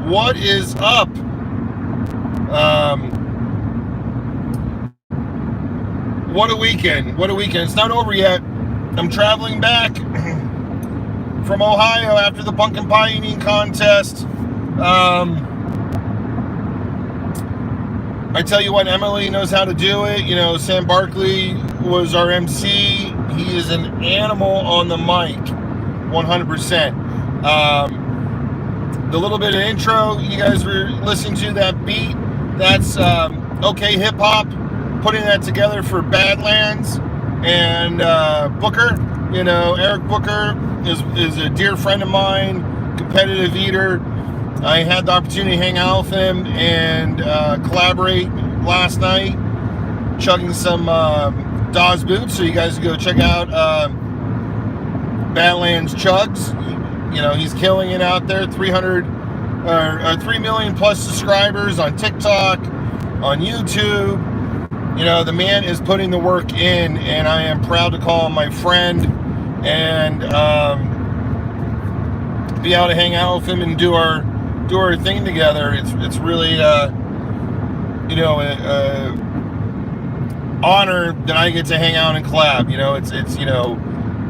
What is up? What a weekend. What a weekend. It's not over yet. I'm traveling back from Ohio after the pumpkin pie eating contest. I tell you what, MLE knows how to do it. You know, Sam Barkley was our MC. He is an animal on the mic, 100%. The little bit of intro you guys were listening to, that beat, that's OK Hip Hop, putting that together for Badlands. And Booker, you know, Eric Booker is a dear friend of mine, competitive eater. I had the opportunity to hang out with him and collaborate last night, chugging some Dawes Boots. So you guys can go check out Badlands Chugs. You know, he's killing it out there. 3 million plus subscribers on TikTok, on YouTube. You know, the man is putting the work in, and I am proud to call him my friend and be able to hang out with him and do our thing together. It's really you know, honor that I get to hang out and collab. You know, it's you know,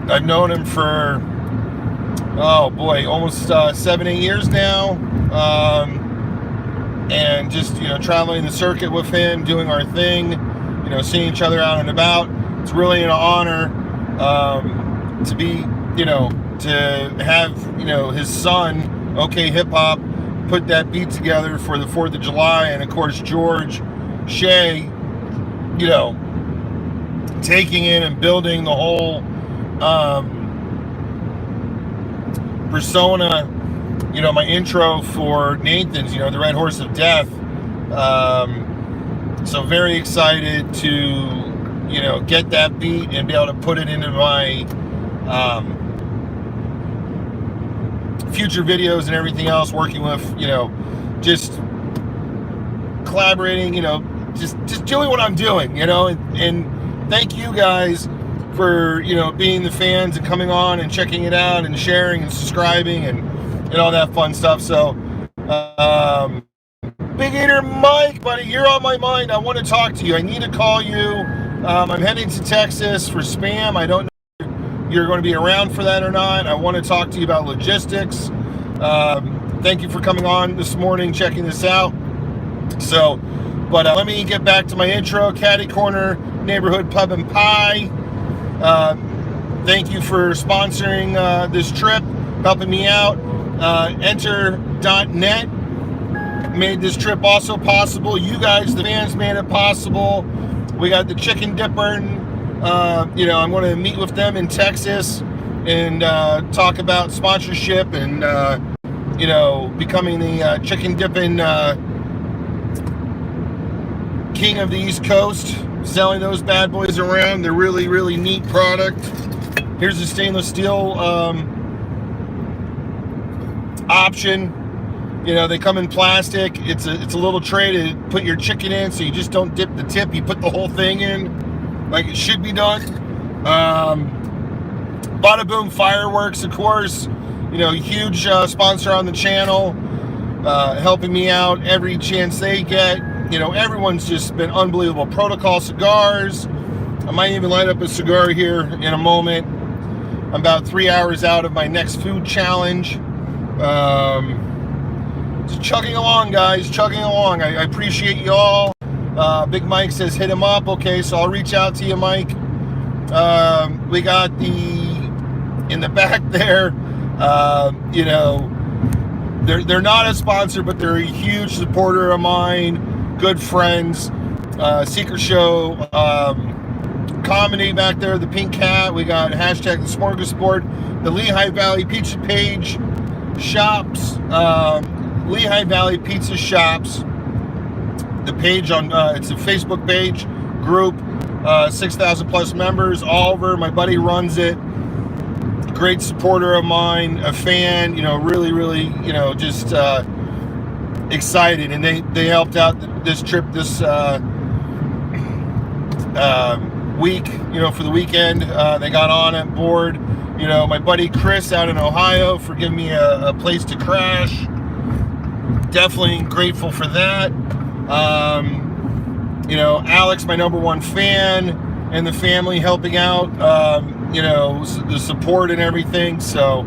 I've known him for almost 7-8 years now, and just, you know, traveling the circuit with him, doing our thing, you know, seeing each other out and about. It's really an honor to be, you know, to have, you know, his son, OK Hip Hop, put that beat together for the 4th of July, and of course George Shea, you know, taking in and building the whole persona, you know, my intro for Nathan's, you know, the Red Horse of Death. So very excited to, you know, get that beat and be able to put it into my future videos and everything else, working with, you know, just collaborating, you know, just doing what I'm doing, you know, and thank you guys for, you know, being the fans and coming on and checking it out and sharing and subscribing and all that fun stuff. So Big Eater Mike, buddy, you're on my mind. I want to talk to you. I need to call you. I'm heading to Texas for spam. I don't know if you're going to be around for that or not. I want to talk to you about logistics. Thank you for coming on this morning, checking this out. So, but let me get back to my intro. Caddy Corner Neighborhood Pub and Pie. Thank you for sponsoring this trip, helping me out. Enter.net made this trip also possible. You guys, the fans, made it possible. We got the Chicken Dipper. You know, I'm going to meet with them in Texas and talk about sponsorship and, you know, becoming the chicken dipping king of the East Coast, selling those bad boys around. They're really, really neat product. Here's the stainless steel option. You know, they come in plastic. It's a little tray to put your chicken in, so you just don't dip the tip. You put the whole thing in like it should be done. Bada Boom Fireworks, of course, you know, huge sponsor on the channel, helping me out every chance they get. You know, everyone's just been unbelievable. Protocol Cigars. I might even light up a cigar here in a moment. I'm about 3 hours out of my next food challenge. Just chugging along, guys, chugging along. I appreciate you all. Big Mike says hit him up. Okay, so I'll reach out to you, Mike. We got in the back there, you know, they're not a sponsor, but they're a huge supporter of mine, good friends. Secret Show Comedy back there, the Pink Cat. We got hashtag the Smorgasbord, the Lehigh Valley Pizza Page Shops, Lehigh Valley Pizza Shops. The page on it's a Facebook page group, 6,000 plus members. Oliver, my buddy, runs it. Great supporter of mine, a fan. You know, really, really, you know, just excited. And they helped out this trip this week. You know, for the weekend, they got on board. You know, my buddy Chris out in Ohio for giving me a place to crash. definitely grateful for that. Alex, my number one fan, and the family helping out, the support and everything. So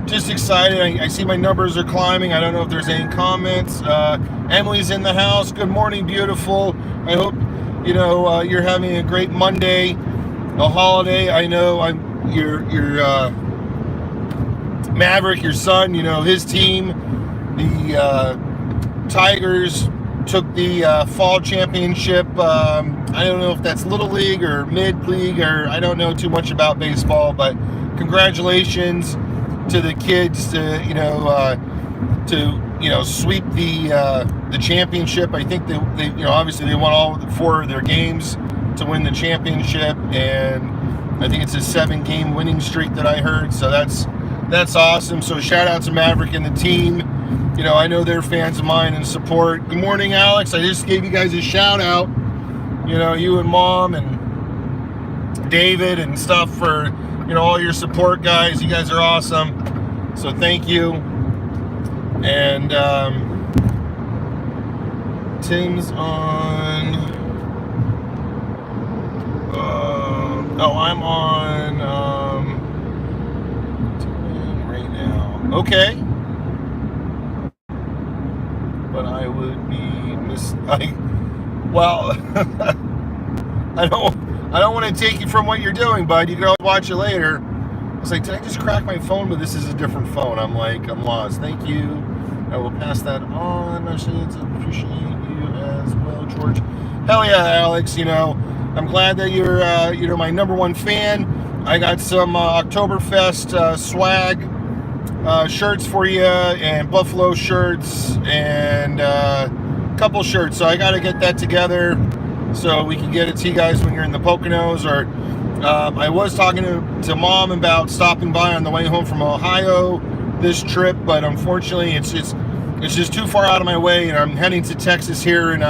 just excited. I see my numbers are climbing. I don't know if there's any comments. Emily's in the house. Good morning, beautiful. I hope, you're having a great Monday, a holiday. I know your Maverick, your son, his team, the Tigers took the fall championship. I don't know if that's little league or mid league, or I don't know too much about baseball, but congratulations to the kids to sweep the championship. I think they obviously they won all 4 of their games to win the championship, and I think it's a 7-game winning streak that I heard. So that's awesome. So shout out to Maverick and the team. I know they're fans of mine and support. Good morning, Alex. I just gave you guys a shout out. You and Mom and David and stuff for, all your support, guys. You guys are awesome. So thank you. And Tim's on. I'm on right now. Okay. But I would be I don't want to take you from what you're doing, bud. You can always watch it later. I was like, did I just crack my phone? But this is a different phone. I'm lost. Thank you. I will pass that on. I appreciate you as well, George. Hell yeah, Alex. I'm glad that you're my number one fan. I got some Oktoberfest swag. Shirts for you, and Buffalo shirts, and a couple shirts. So I got to get that together so we can get it to you guys when you're in the Poconos. Or I was talking to Mom about stopping by on the way home from Ohio this trip, but unfortunately it's just too far out of my way, and I'm heading to Texas here in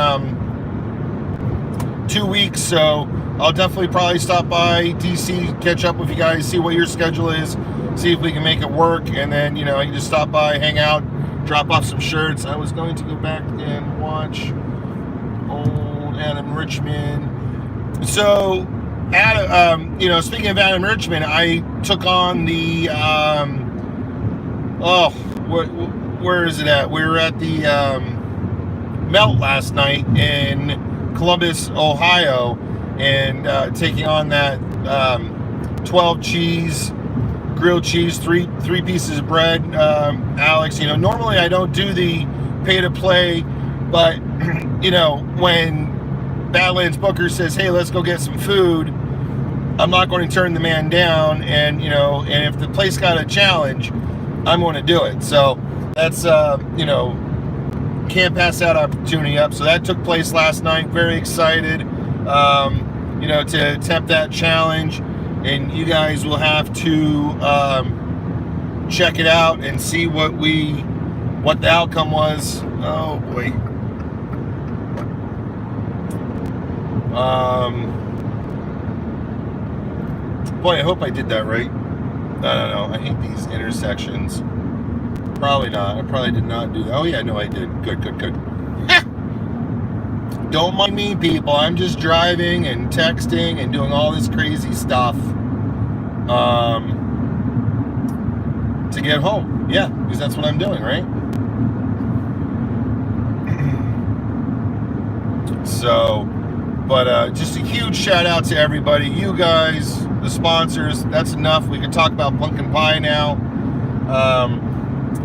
2 weeks. So I'll definitely probably stop by DC, catch up with you guys, see what your schedule is, see if we can make it work, and then I can just stop by, hang out, drop off some shirts. I was going to go back and watch old Adam Richman. So speaking of Adam Richman, I took on the where is it at? We were at the Melt last night in Columbus, Ohio, and taking on that 12 cheese grilled cheese, three pieces of bread. Alex, normally I don't do the pay to play, but when Badlands Booker says, hey, let's go get some food, I'm not going to turn the man down. And and if the place got a challenge, I'm going to do it. So that's can't pass that opportunity up. So that took place last night. Very excited to attempt that challenge. And you guys will have to check it out and see what the outcome was. Oh boy. Boy, I hope I did that right. I don't know. I hate these intersections. Probably not. I probably did not do that. Oh yeah, no, I did. Good. Don't mind me, people. I'm just driving and texting and doing all this crazy stuff to get home. Yeah, because that's what I'm doing, right? So, but just a huge shout out to everybody. You guys, the sponsors. That's enough. We can talk about pumpkin pie now.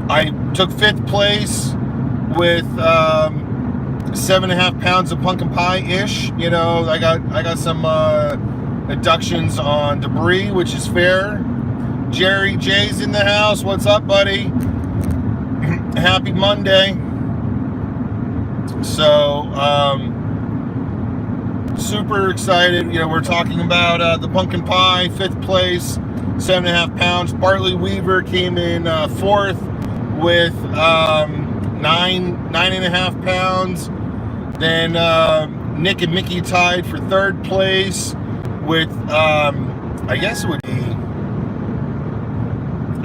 I took 5th place with 7.5 pounds of pumpkin pie-ish. I got some deductions on debris, which is fair. Jerry J's in the house. What's up, buddy? Happy Monday. So, super excited. We're talking about the pumpkin pie, 5th place, 7.5 pounds. Bartley Weaver came in 4th with 9.5 pounds. Then Nick and Mickey tied for 3rd place with I guess it would be,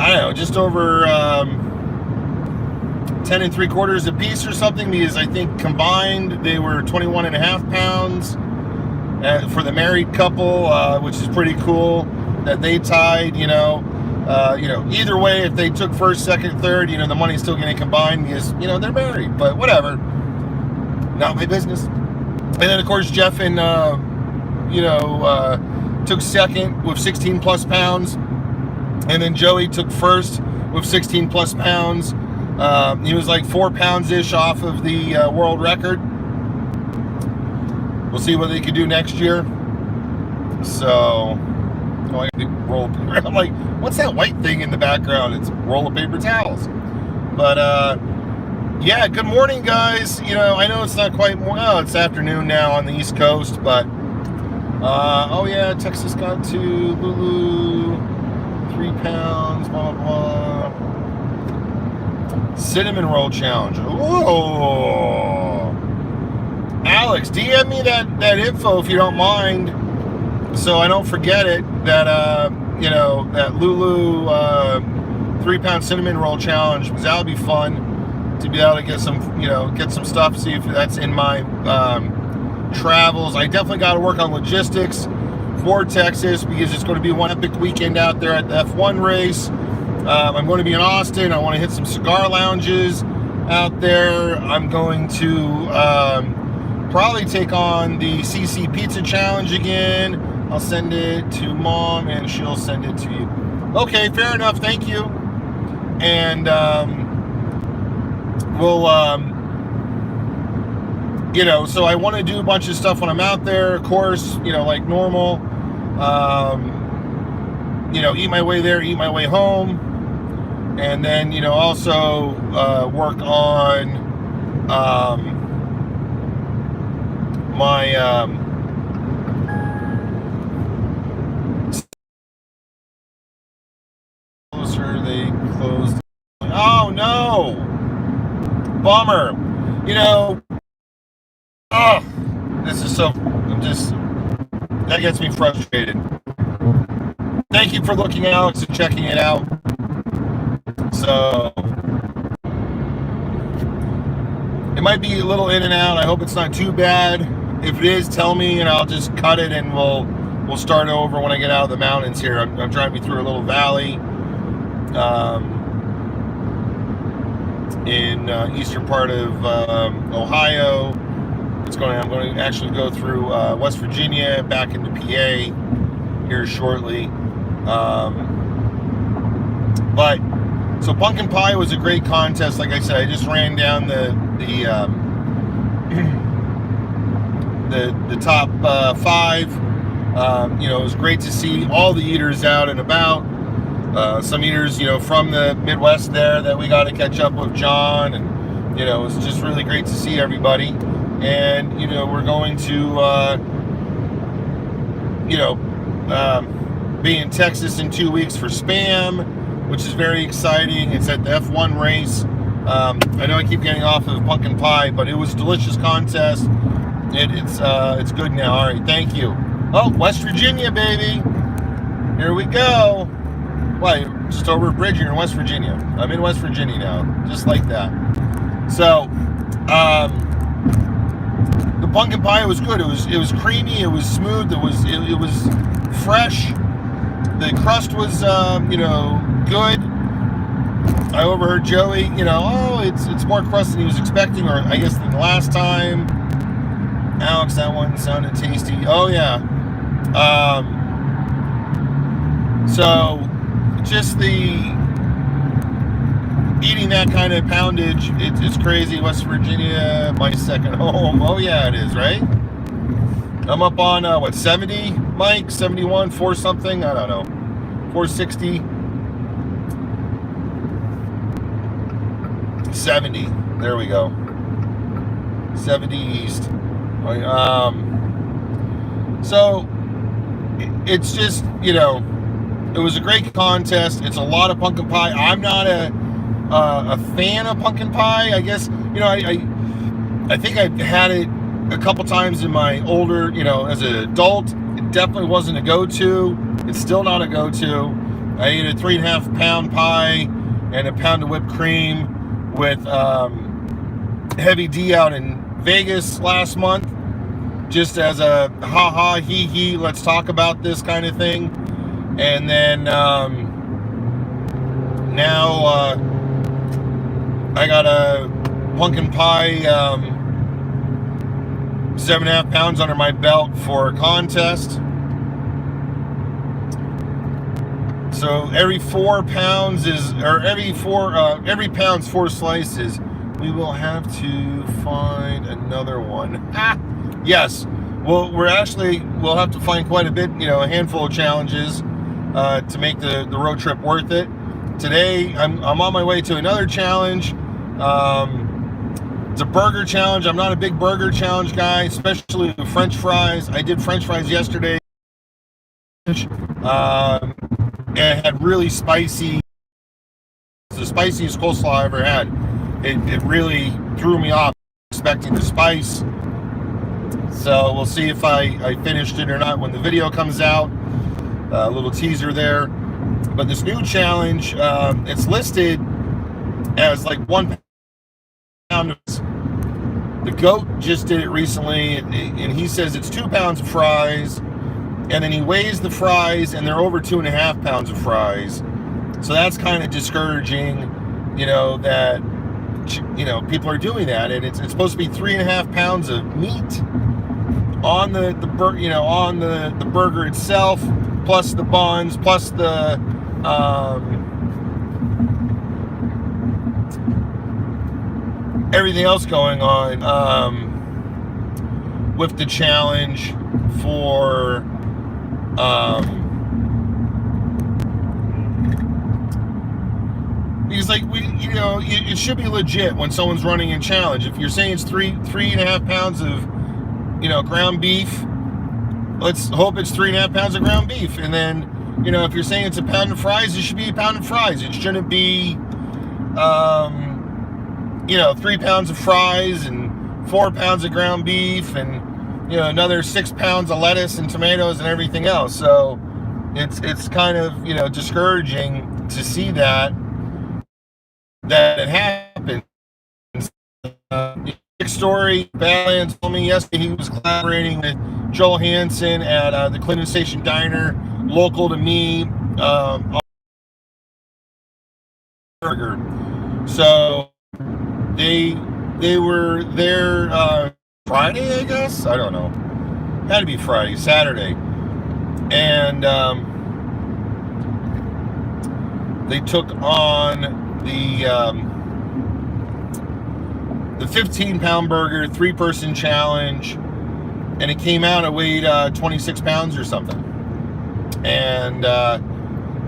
I don't know, just over 10 and 3/4 a piece or something, because I think combined they were 21 and a half pounds for the married couple, which is pretty cool that they tied. Either way, if they took first, second, third, the money's still getting combined because they're married. But whatever, not my business. And then of course Jeff and took second with 16 plus pounds, and then Joey took first with 16 plus pounds. He was like 4 pounds ish off of the world record. We'll see what they can do next year. So, I roll of paper. I'm like, what's that white thing in the background? It's a roll of paper towels. But yeah, good morning, guys. I know it's not quite it's afternoon now on the East Coast, but oh yeah, Texas got to Lulu, 3 pounds, blah blah blah. Cinnamon roll challenge. Whoa. Alex, DM me that info if you don't mind, so I don't forget it. That that Lulu 3 pound cinnamon roll challenge, because that would be fun to be able to get some stuff. See if that's in my travels. I definitely got to work on logistics for Texas, because it's going to be one epic weekend out there at the F1 race. I'm going to be in Austin. I want to hit some cigar lounges out there. I'm going to probably take on the CC Pizza Challenge again. I'll send it to Mom, and she'll send it to you. Okay, fair enough. Thank you. And we'll, so I want to do a bunch of stuff when I'm out there. Of course, like normal. Eat my way there, eat my way home. And then, also work on my closer. They closed. Oh no! Bummer. Oh, this is so. That gets me frustrated. Thank you for looking, Alex, and checking it out. So it might be a little in and out. I hope it's not too bad. If it is, tell me, and I'll just cut it, and we'll start over when I get out of the mountains here. I'm driving through a little valley in eastern part of Ohio. I'm going to actually go through West Virginia, back into PA here shortly. But so pumpkin pie was a great contest. Like I said, I just ran down the top 5. It was great to see all the eaters out and about. Some eaters, from the Midwest there that we got to catch up with John, and it was just really great to see everybody. And we're going to be in Texas in 2 weeks for Spam, which is very exciting. It's at the F1 race. I know I keep getting off of pumpkin pie, but it was a delicious contest. It's good now. All right, thank you. Oh, West Virginia, baby. Here we go. Well, just over a bridge, you're in West Virginia. I'm in West Virginia now, just like that. So, the pumpkin pie was good. It was creamy. It was smooth. It was fresh. The crust was good. I overheard Joey, it's more crust than he was expecting, or I guess than the last time. Alex, that one sounded tasty. Oh yeah. So just eating that kind of poundage, it's crazy. West Virginia, my second home. Oh yeah, it is, right? I'm up on 70, Mike? 71, 4 something? I don't know. 460. 70. There we go. 70 east. So it's just, it was a great contest. It's a lot of pumpkin pie. I'm not a fan of pumpkin pie. I guess, I think I've had it a couple times in my older, as an adult. It definitely wasn't a go-to. It's still not a go-to. I ate a 3.5 pound pie and a pound of whipped cream with Heavy D out in Vegas last month, just as a ha-ha, he-he, let's talk about this kind of thing. And then now I got a pumpkin pie 7.5 pounds under my belt for a contest. So every 4 pounds is, or every pound's 4 slices. We will have to find another one. Yes. Well, we'll have to find quite a bit, a handful of challenges to make the road trip worth it. Today, I'm on my way to another challenge. It's a burger challenge. I'm not a big burger challenge guy, especially with French fries. I did French fries yesterday. And it had really spicy, the spiciest coleslaw I ever had. It really threw me off expecting the spice. So we'll see if I finished it or not when the video comes out. A little teaser there. But this new challenge, it's listed as like 1 pound. The GOAT just did it recently, and he says it's 2 pounds of fries, and then he weighs the fries, and they're over 2.5 pounds of fries. So that's kind of discouraging, that people are doing that, and it's supposed to be 3.5 pounds of meat on the burger itself, plus the buns, plus the everything else going on with the challenge for because it should be legit when someone's running a challenge. If you're saying it's 3.5 pounds of ground beef, let's hope it's 3.5 pounds of ground beef. And then if you're saying it's a pound of fries, it should be a pound of fries. It shouldn't be 3 pounds of fries and 4 pounds of ground beef and another 6 pounds of lettuce and tomatoes and everything else. So it's kind of discouraging to see that it happens. Big story. Badlands told me yesterday he was collaborating with Joel Hansen at the Clinton Station Diner, local to me. Burger. So they were there Friday, I guess. I don't know. Had to be Friday, Saturday, and they took on the 15-pound burger, 3-person challenge, and it came out, it weighed 26 pounds or something. And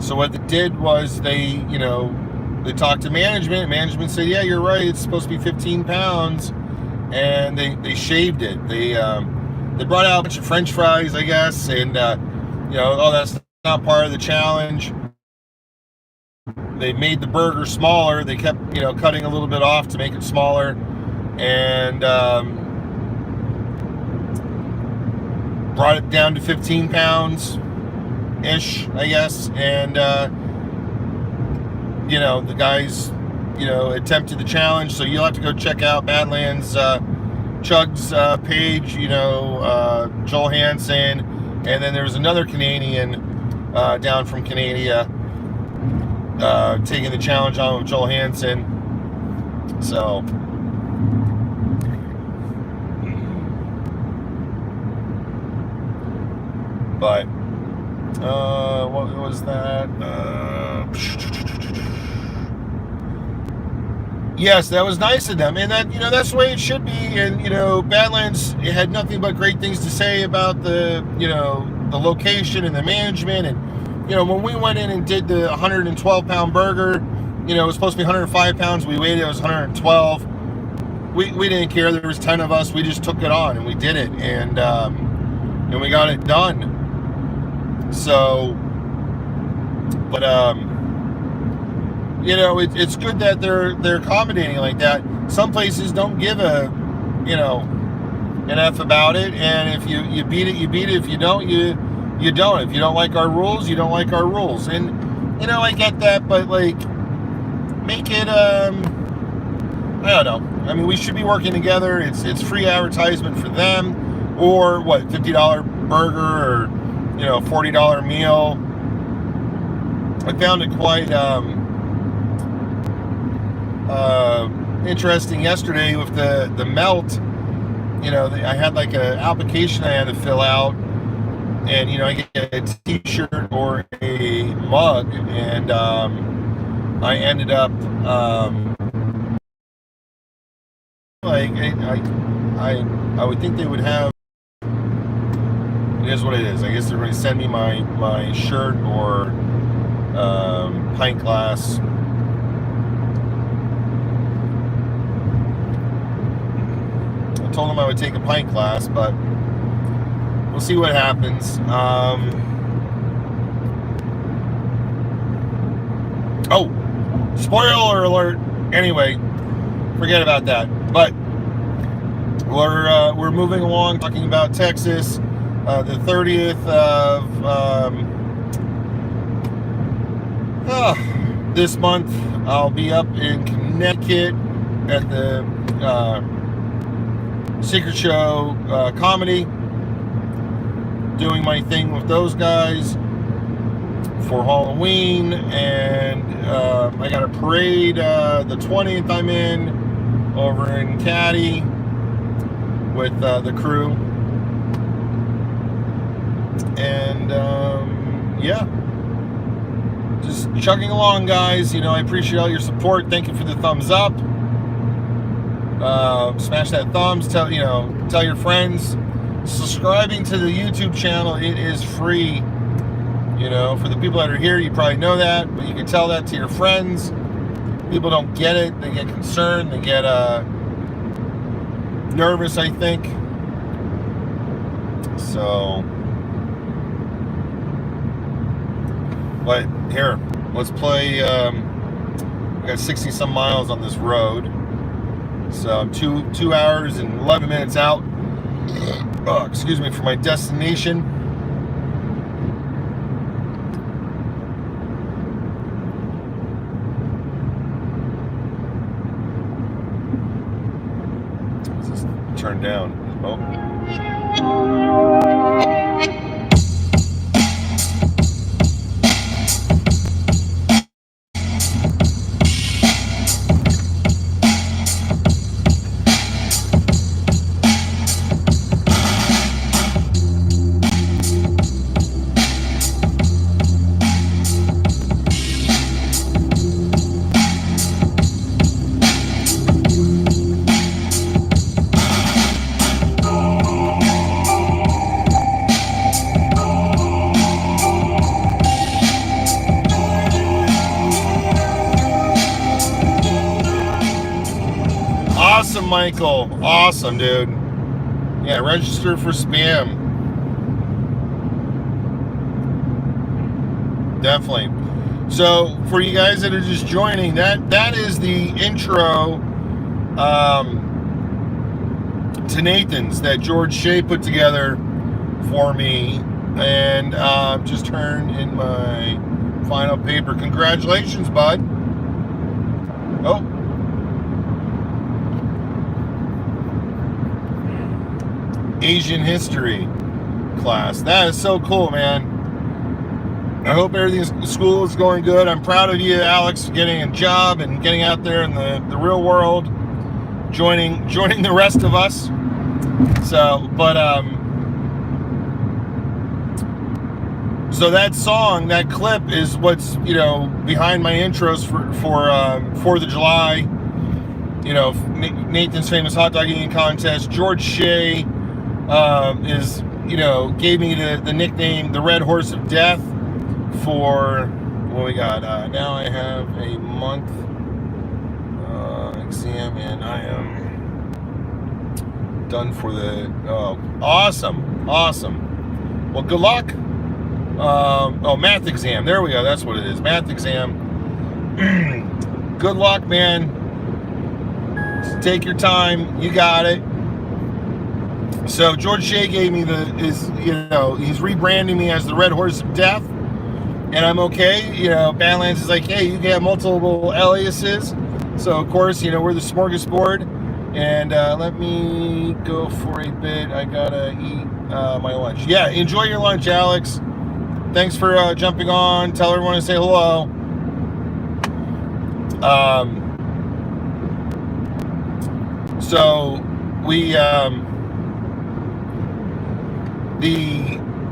so what they did was they talked to management. Management said, yeah, you're right, it's supposed to be 15 pounds. And they shaved it. They brought out a bunch of French fries, I guess, and that's not part of the challenge. They made the burger smaller. They kept cutting a little bit off to make it smaller, and brought it down to 15 pounds ish, I guess. And the guys attempted the challenge. So you'll have to go check out Badlands Chug's page, Joel Hansen, and then there was another Canadian down from Canada taking the challenge on with Joel Hansen. So but what was that? Yes, that was nice of them, and that that's the way it should be. And Badlands had nothing but great things to say about the the location and the management. And when we went in and did the 112-pound burger, it was supposed to be 105 pounds. We weighed it was 112. We didn't care. There was 10 of us. We just took it on and we did it, and we got it done. So, but it's good that they're accommodating like that. Some places don't give an F about it, and if you beat it, you beat it. If you don't, you don't. If you don't like our rules, you don't like our rules. And I get that, but like, make it I don't know. I mean, we should be working together. It's free advertisement for them, or what, $50 burger or $40 meal. I found it quite interesting yesterday with the melt. I had like an application I had to fill out, and I get a t-shirt or a mug, and I ended up like I would think they would have. It is what it is. I guess they're going to send me my shirt or pint glass. I told them I would take a pint glass, but we'll see what happens. Oh, spoiler alert. Anyway, forget about that. But we're moving along, talking about Texas. The 30th of this month, I'll be up in Connecticut at the Secret Show comedy, doing my thing with those guys for Halloween, and I got a parade the 20th I'm in over in Caddy with the crew, and yeah, just chugging along, guys. I appreciate all your support. Thank you for the thumbs up. Smash that thumbs. Tell your friends. Subscribing to the YouTube channel, it is free. For the people that are here, you probably know that, but you can tell that to your friends. People don't get it. They get concerned. They get nervous, I think. So, but here, let's play. I got 60 some miles on this road. So I'm 2 hours and 11 minutes out. Excuse me, for my destination. This is turned down. Oh. Awesome, Michael. Awesome, dude. Yeah, register for spam. Definitely. So, for you guys that are just joining, that is the intro to Nathan's that George Shea put together for me, and just turned in my final paper. Congratulations, bud. Oh. Asian history class. That is so cool, man. I hope everything's school is going good. I'm proud of you, Alex, getting a job and getting out there in the real world, joining the rest of us. So, but so that song, that clip is what's behind my intros for 4th of July. Nathan's famous hot dog eating contest. George Shea is gave me the nickname the Red Horse of Death for what we got. Now I have a month exam, and I am done for the. Oh, awesome! Well, good luck. Math exam. There we go. That's what it is. Math exam. Good luck, man. Just take your time. You got it. So George Shea gave me he's rebranding me as the Red Horse of Death, and I'm okay. Badlands is like, hey, you can have multiple aliases. So of course, we're the smorgasbord. And let me go for a bit. I gotta eat my lunch. Yeah, enjoy your lunch, Alex. Thanks for jumping on. Tell everyone to say hello. So we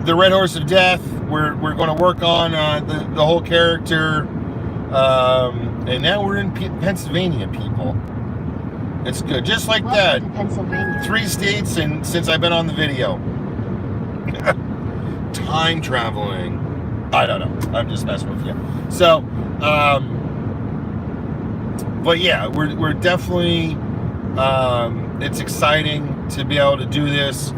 the Red Horse of Death. We're going to work on the whole character, and now we're in Pennsylvania, people. It's good, just like that. 3 states, and since I've been on the video. Time traveling. I don't know. I'm just messing with you. So, but yeah, we're definitely. It's exciting to be able to do this.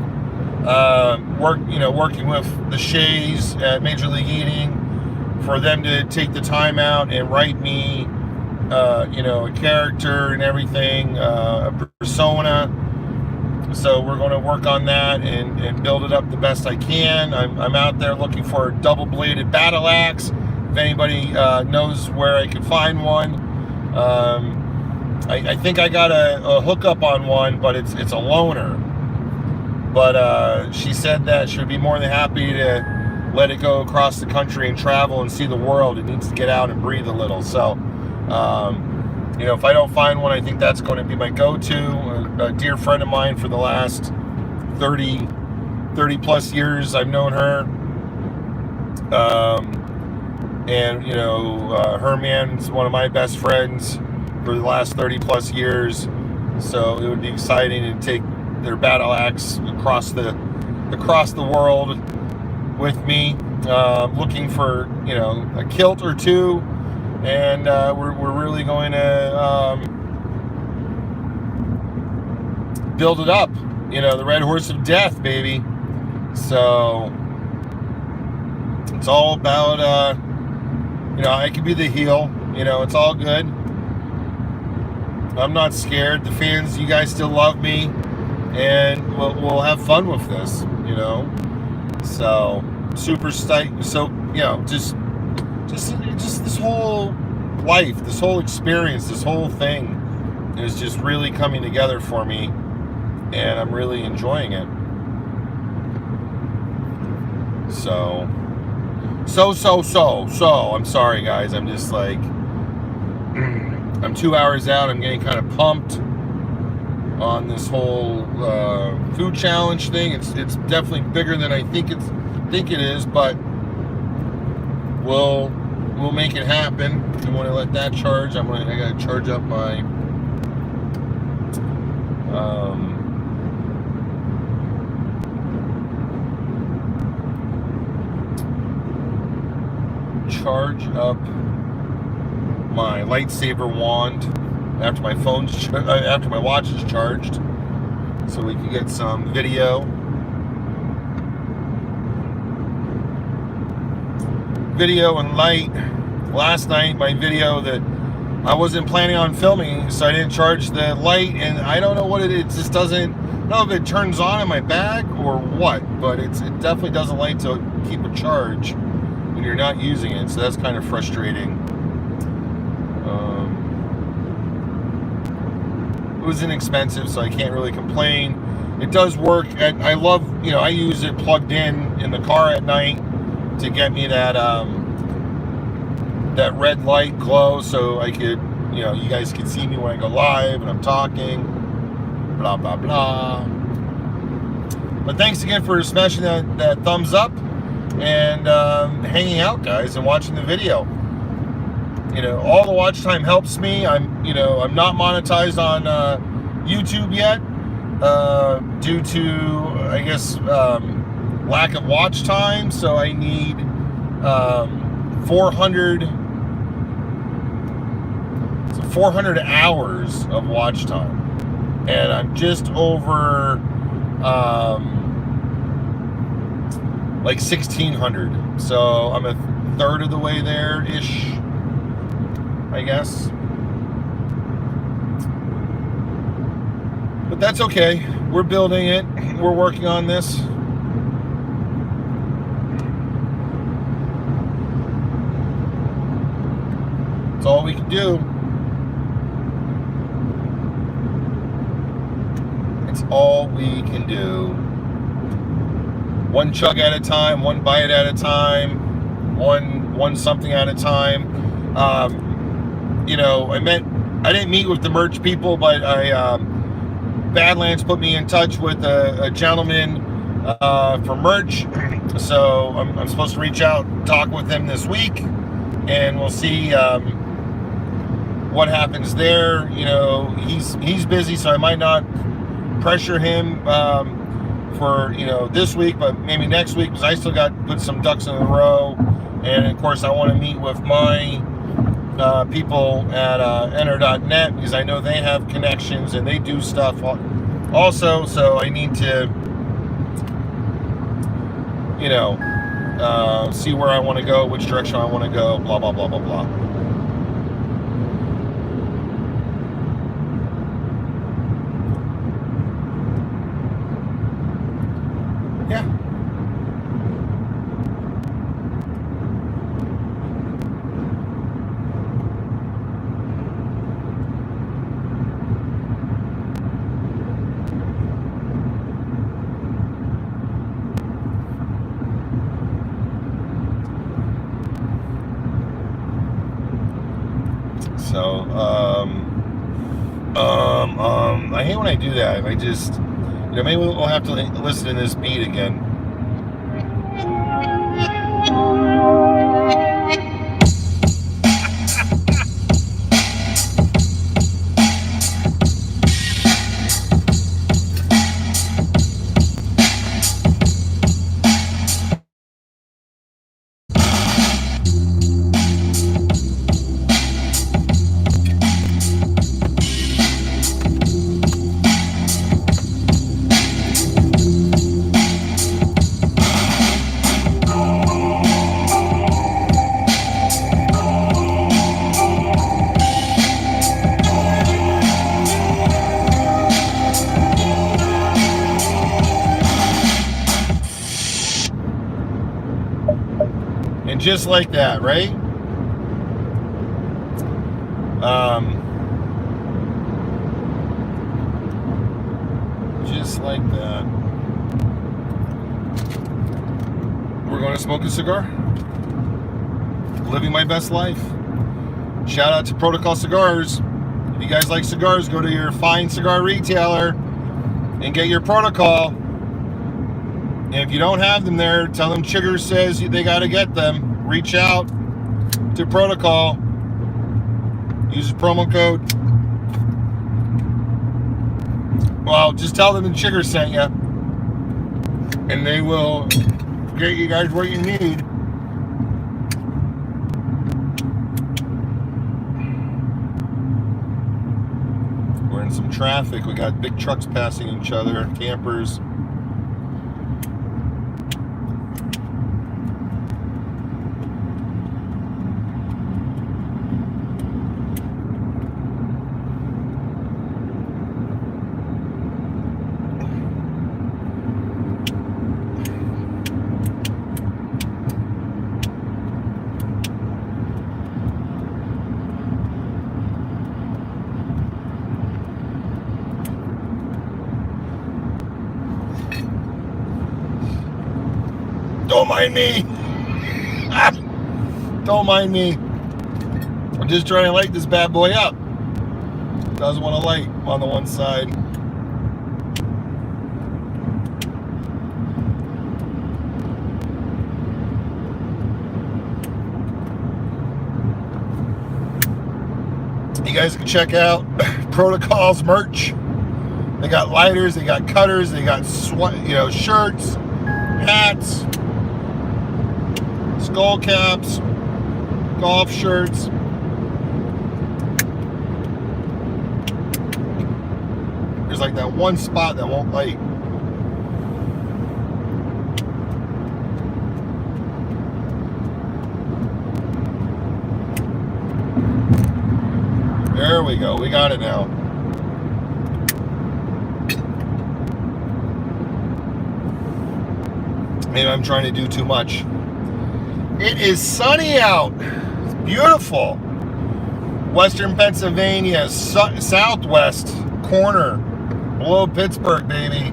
Working with the Shays at Major League Eating, for them to take the time out and write me, a character and everything, a persona. So we're going to work on that and build it up the best I can. I'm out there looking for a double-bladed battle axe. If anybody knows where I can find one, I think I got a hookup on one, but it's a loaner. But she said that she would be more than happy to let it go across the country and travel and see the world. It needs to get out and breathe a little. So, if I don't find one, I think that's going to be my go-to. A dear friend of mine for the last 30 plus years I've known her. Her man's one of my best friends for the last 30 plus years. So it would be exciting to take their battle axe across the world with me, looking for a kilt or two, and we're really going to build it up. The Red Horse of Death, baby. So it's all about I could be the heel. It's all good. I'm not scared. The fans, you guys still love me. And we'll have fun with this, So super stoked. So just this whole life, this whole experience, this whole thing is just really coming together for me, and I'm really enjoying it. So I'm sorry, guys. I'm just like I'm 2 hours out. I'm getting kind of pumped on this whole food challenge thing. It's definitely bigger than I think it is, but we'll make it happen. I want to let that charge. I gotta charge up my lightsaber wand after my watch is charged, so we can get some video and light. Last night, my video that I wasn't planning on filming, so I didn't charge the light, and I don't know what it is. It just doesn't. I don't know if it turns on in my bag or what, but it definitely doesn't like to keep a charge when you're not using it, so that's kind of frustrating. It was inexpensive, so I can't really complain. It does work. I love, I use it plugged in the car at night to get me that red light glow, so I could, you guys can see me when I go live and I'm talking, blah, blah, blah. But thanks again for smashing that thumbs up and hanging out, guys, and watching the video. All the watch time helps me. I'm not monetized on YouTube yet, due to, I guess, lack of watch time. So I need 400 hours of watch time, and I'm just over like 1,600. So I'm a third of the way there ish, I guess. But that's okay. We're building it. We're working on this. That's all we can do. all we can do. One chug at a time, one bite at a time, one something at a time. You know, I didn't meet with the merch people, but Badlands put me in touch with a gentleman for merch. So I'm supposed to reach out and talk with him this week, and we'll see what happens there. You know, he's busy, so I might not pressure him for, you know, this week, but maybe next week, because I still got to put some ducks in a row. And of course I want to meet with my people at enter.net, because I know they have connections and they do stuff also. So I need to, you know, see where I want to go, which direction I want to go, blah blah blah blah blah. Yeah. So, I hate when I do that. I just, you know, maybe we'll have to listen to this beat again. And just like that, right? Just like that. We're going to smoke a cigar. Living my best life. Shout out to Protocol Cigars. If you guys like cigars, go to your fine cigar retailer and get your Protocol. And if you don't have them there, tell them Chigger says they got to get them. Reach out to Protocol. Use the promo code. Well, just tell them the Chigger sent you, and they will get you guys what you need. We're in some traffic. We got big trucks passing each other, campers. Don't mind me. Don't mind me. I'm just trying to light this bad boy up. Doesn't want to light on the one side. You guys can check out Protocol's merch. They got lighters, they got cutters, they got shirts, hats, skull caps, golf shirts. There's like that one spot that won't light. There we go. We got it now. Maybe I'm trying to do too much. It is sunny out. It's beautiful. Western Pennsylvania, southwest corner below Pittsburgh, baby.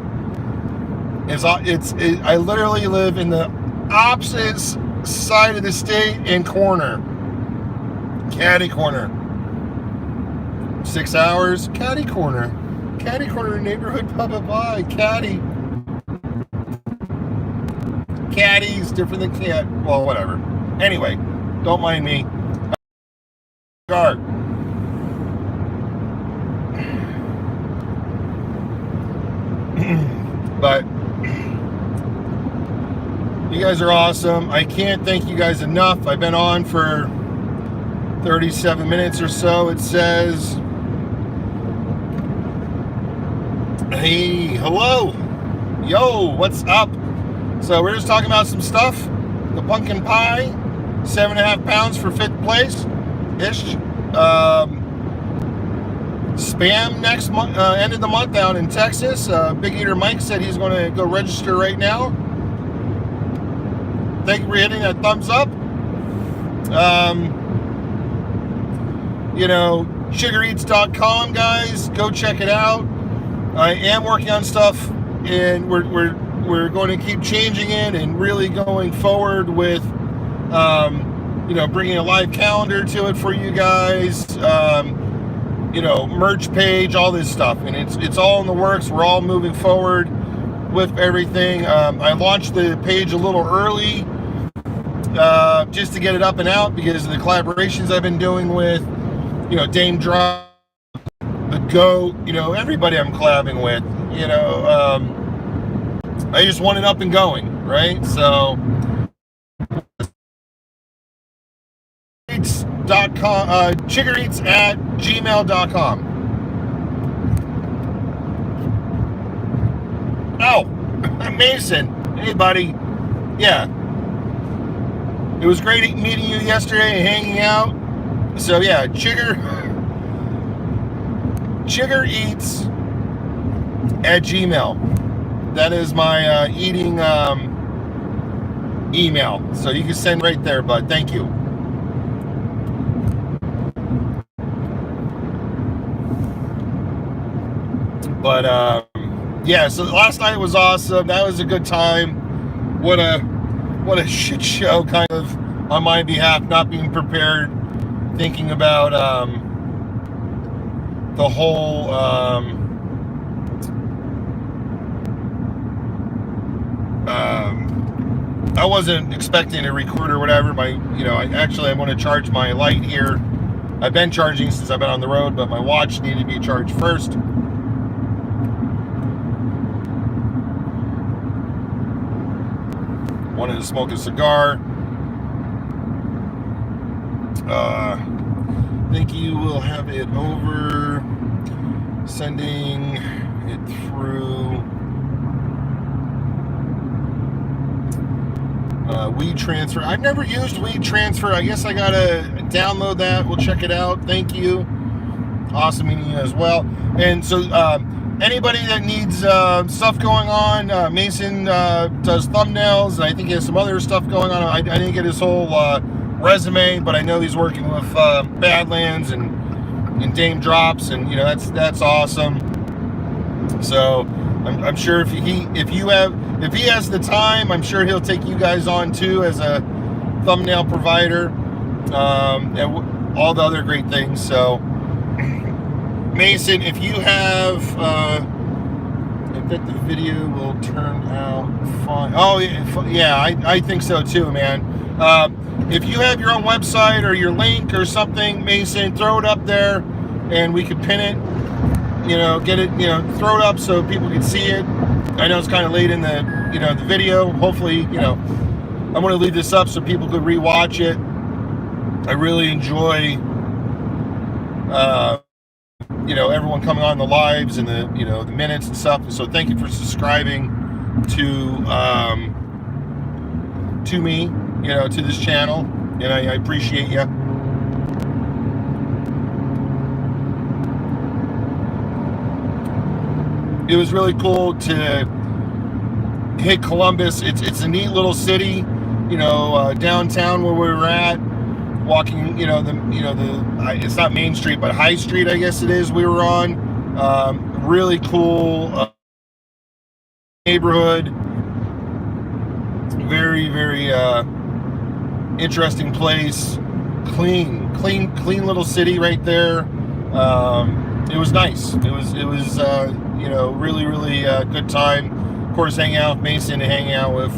I literally live in the opposite side of the state and corner. Caddy corner. 6 hours, caddy corner. Caddy corner neighborhood pub by caddy. Caddy's different than cat. Well, whatever. Anyway, don't mind me. Guard. But you guys are awesome. I can't thank you guys enough. I've been on for 37 minutes or so, it says. Hey, hello. Yo, what's up? So we're just talking about some stuff. The pumpkin pie, 7.5 pounds for 5th place ish. Spam next month, end of the month down in Texas. Big Eater Mike said he's going to go register right now. Thank you for hitting that thumbs up. Sugareats.com, guys, go check it out. I am working on stuff, and we're going to keep changing it and really going forward with, bringing a live calendar to it for you guys. Merch page, all this stuff, and it's all in the works. We're all moving forward with everything. I launched the page a little early, just to get it up and out because of the collaborations I've been doing with, Dame Drop, the GOAT, everybody I'm collabing with. I just want it up and going, right? So chickereats@gmail.com. Oh, Mason, hey buddy. Yeah, it was great meeting you yesterday and hanging out. So yeah, chickereats@gmail. That is my eating email, so you can send right there, bud. Thank you. But yeah, so last night was awesome. That was a good time. What a shit show, kind of, on my behalf, not being prepared, thinking about the whole I wasn't expecting a record or whatever. I want to charge my light here. I've been charging since I've been on the road, but my watch needed to be charged first. Wanted to smoke a cigar. I think you will have it over. Sending it through WeTransfer. I've never used WeTransfer. I guess I gotta download that. We'll check it out. Thank you. Awesome meeting you as well. And so anybody that needs stuff going on, Mason does thumbnails, and I think he has some other stuff going on. I didn't get his whole resume, but I know he's working with Badlands and Dame Drops, and that's awesome. So I'm sure if he has the time, I'm sure he'll take you guys on too as a thumbnail provider, and all the other great things. So Mason, if you have, I bet the video will turn out fine. Oh yeah, I think so too, man. If you have your own website or your link or something, Mason, throw it up there, and we could pin it. Get it. Throw it up so people can see it. I know it's kind of late in the the video. Hopefully, I'm going to leave this up so people could rewatch it. I really enjoy, everyone coming on the lives and the the minutes and stuff. So thank you for subscribing to me, to this channel, and I appreciate you. It was really cool to hit Columbus. It's a neat little city, downtown where we were at, walking, it's not Main Street, but High Street, I guess it is, we were on. really cool neighborhood. Very, very interesting place. Clean little city right there. It was nice. It was really, really good time. Of course, hanging out with Mason and hanging out with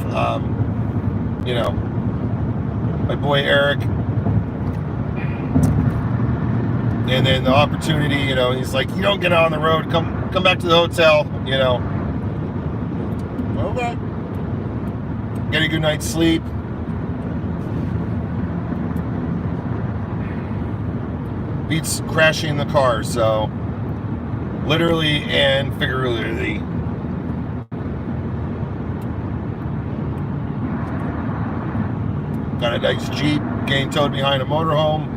my boy Eric. And then the opportunity, he's like, you don't get out on the road, come back to the hotel, Okay. Get a good night's sleep. Beats crashing the car, so literally and figuratively. Got a nice Jeep getting towed behind a motorhome.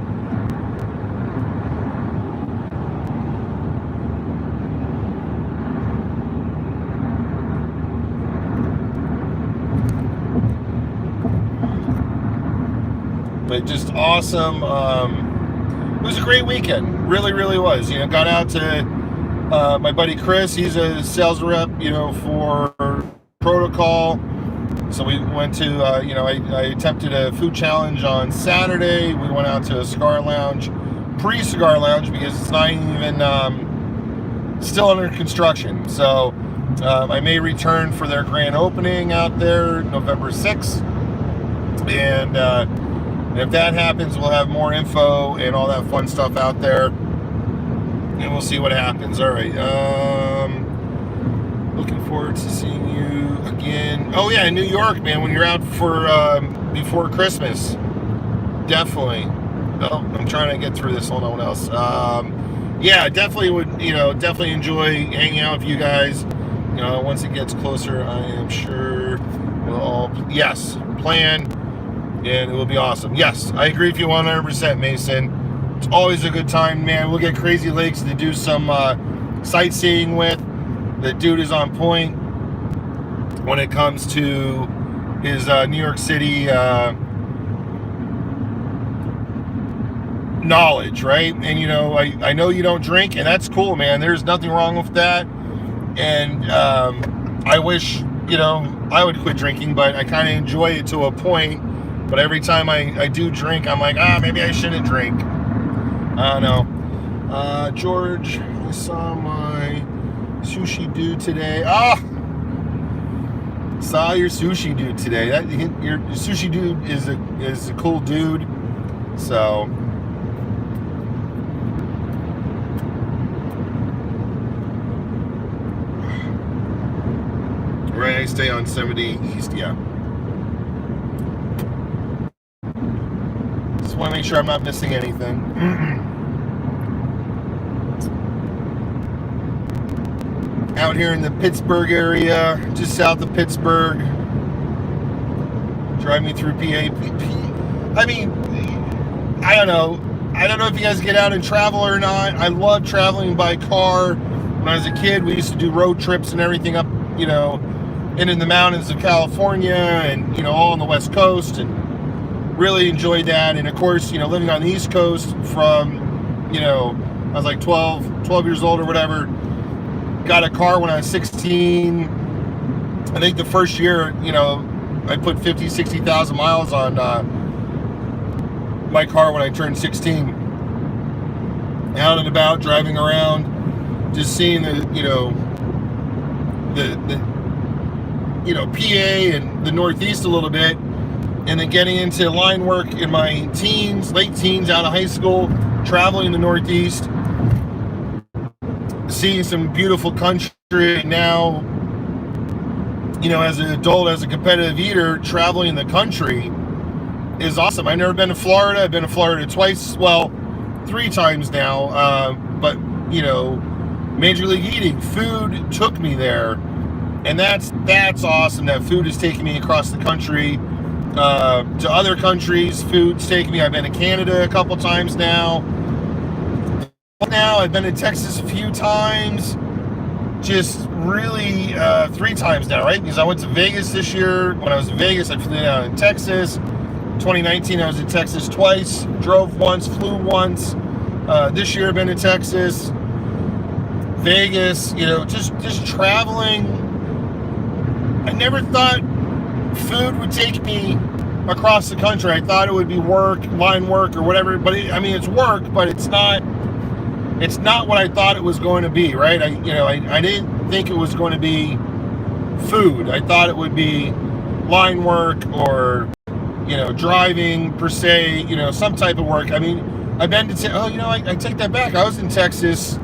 But just awesome. It was a great weekend. Really, really was. Got out to my buddy Chris. He's a sales rep, for Protocol. So we went to, I attempted a food challenge on Saturday. We went out to a cigar lounge, pre-cigar lounge, because it's not even still under construction. So I may return for their grand opening out there November 6th. And if that happens, we'll have more info and all that fun stuff out there. And we'll see what happens. All right. Looking forward to seeing you again. Oh, yeah, in New York, man, when you're out for before Christmas. Definitely. Oh, I'm trying to get through this. Hold on, what else? Yeah, definitely would, definitely enjoy hanging out with you guys. Once it gets closer, I am sure we'll all, yes, plan. And it will be awesome. Yes, I agree with you 100%, Mason. It's always a good time, man. We'll get Crazy Lakes to do some sightseeing with. The dude is on point when it comes to his New York City knowledge, right? And, I know you don't drink, and that's cool, man. There's nothing wrong with that. And I wish, I would quit drinking, but I kind of enjoy it to a point. But every time I do drink, I'm like, maybe I shouldn't drink. I don't know. George, I saw my sushi dude today. Saw your sushi dude today. Your sushi dude is a cool dude. So. Right, I stay on 70 East, yeah. Just want to make sure I'm not missing anything. Out here in the Pittsburgh area, just south of Pittsburgh. Drive me through PA. I mean, I don't know. I don't know if you guys get out and travel or not. I love traveling by car. When I was a kid, we used to do road trips and everything up, in the mountains of California and, all on the West Coast, and really enjoyed that. And of course, living on the East Coast from, I was like 12 years old or whatever. Got a car when I was 16. I think the first year, I put 50, 60,000 miles on my car when I turned 16. Out and about, driving around, just seeing the PA and the Northeast a little bit, and then getting into line work in my late teens, out of high school, traveling the Northeast, seeing some beautiful country. Now, as an adult, as a competitive eater, traveling the country is awesome. I've never been to Florida. I've been to Florida twice, 3 times now, but Major League Eating, food took me there. And that's awesome that food is taking me across the country to other countries. Food's taking me. I've been to Canada a couple times now. I've been to Texas a few times. Just really 3 times now, right? Because I went to Vegas this year. When I was in Vegas, I flew down in Texas. 2019, I was in Texas twice. Drove once, flew once. This year, I've been to Texas. Vegas, just traveling. I never thought food would take me across the country. I thought it would be line work or whatever, but it's work, but it's not what I thought it was going to be, right? I didn't think it was going to be food. I thought it would be line work or, driving per se, some type of work. I've been to, I take that back. I was in Texas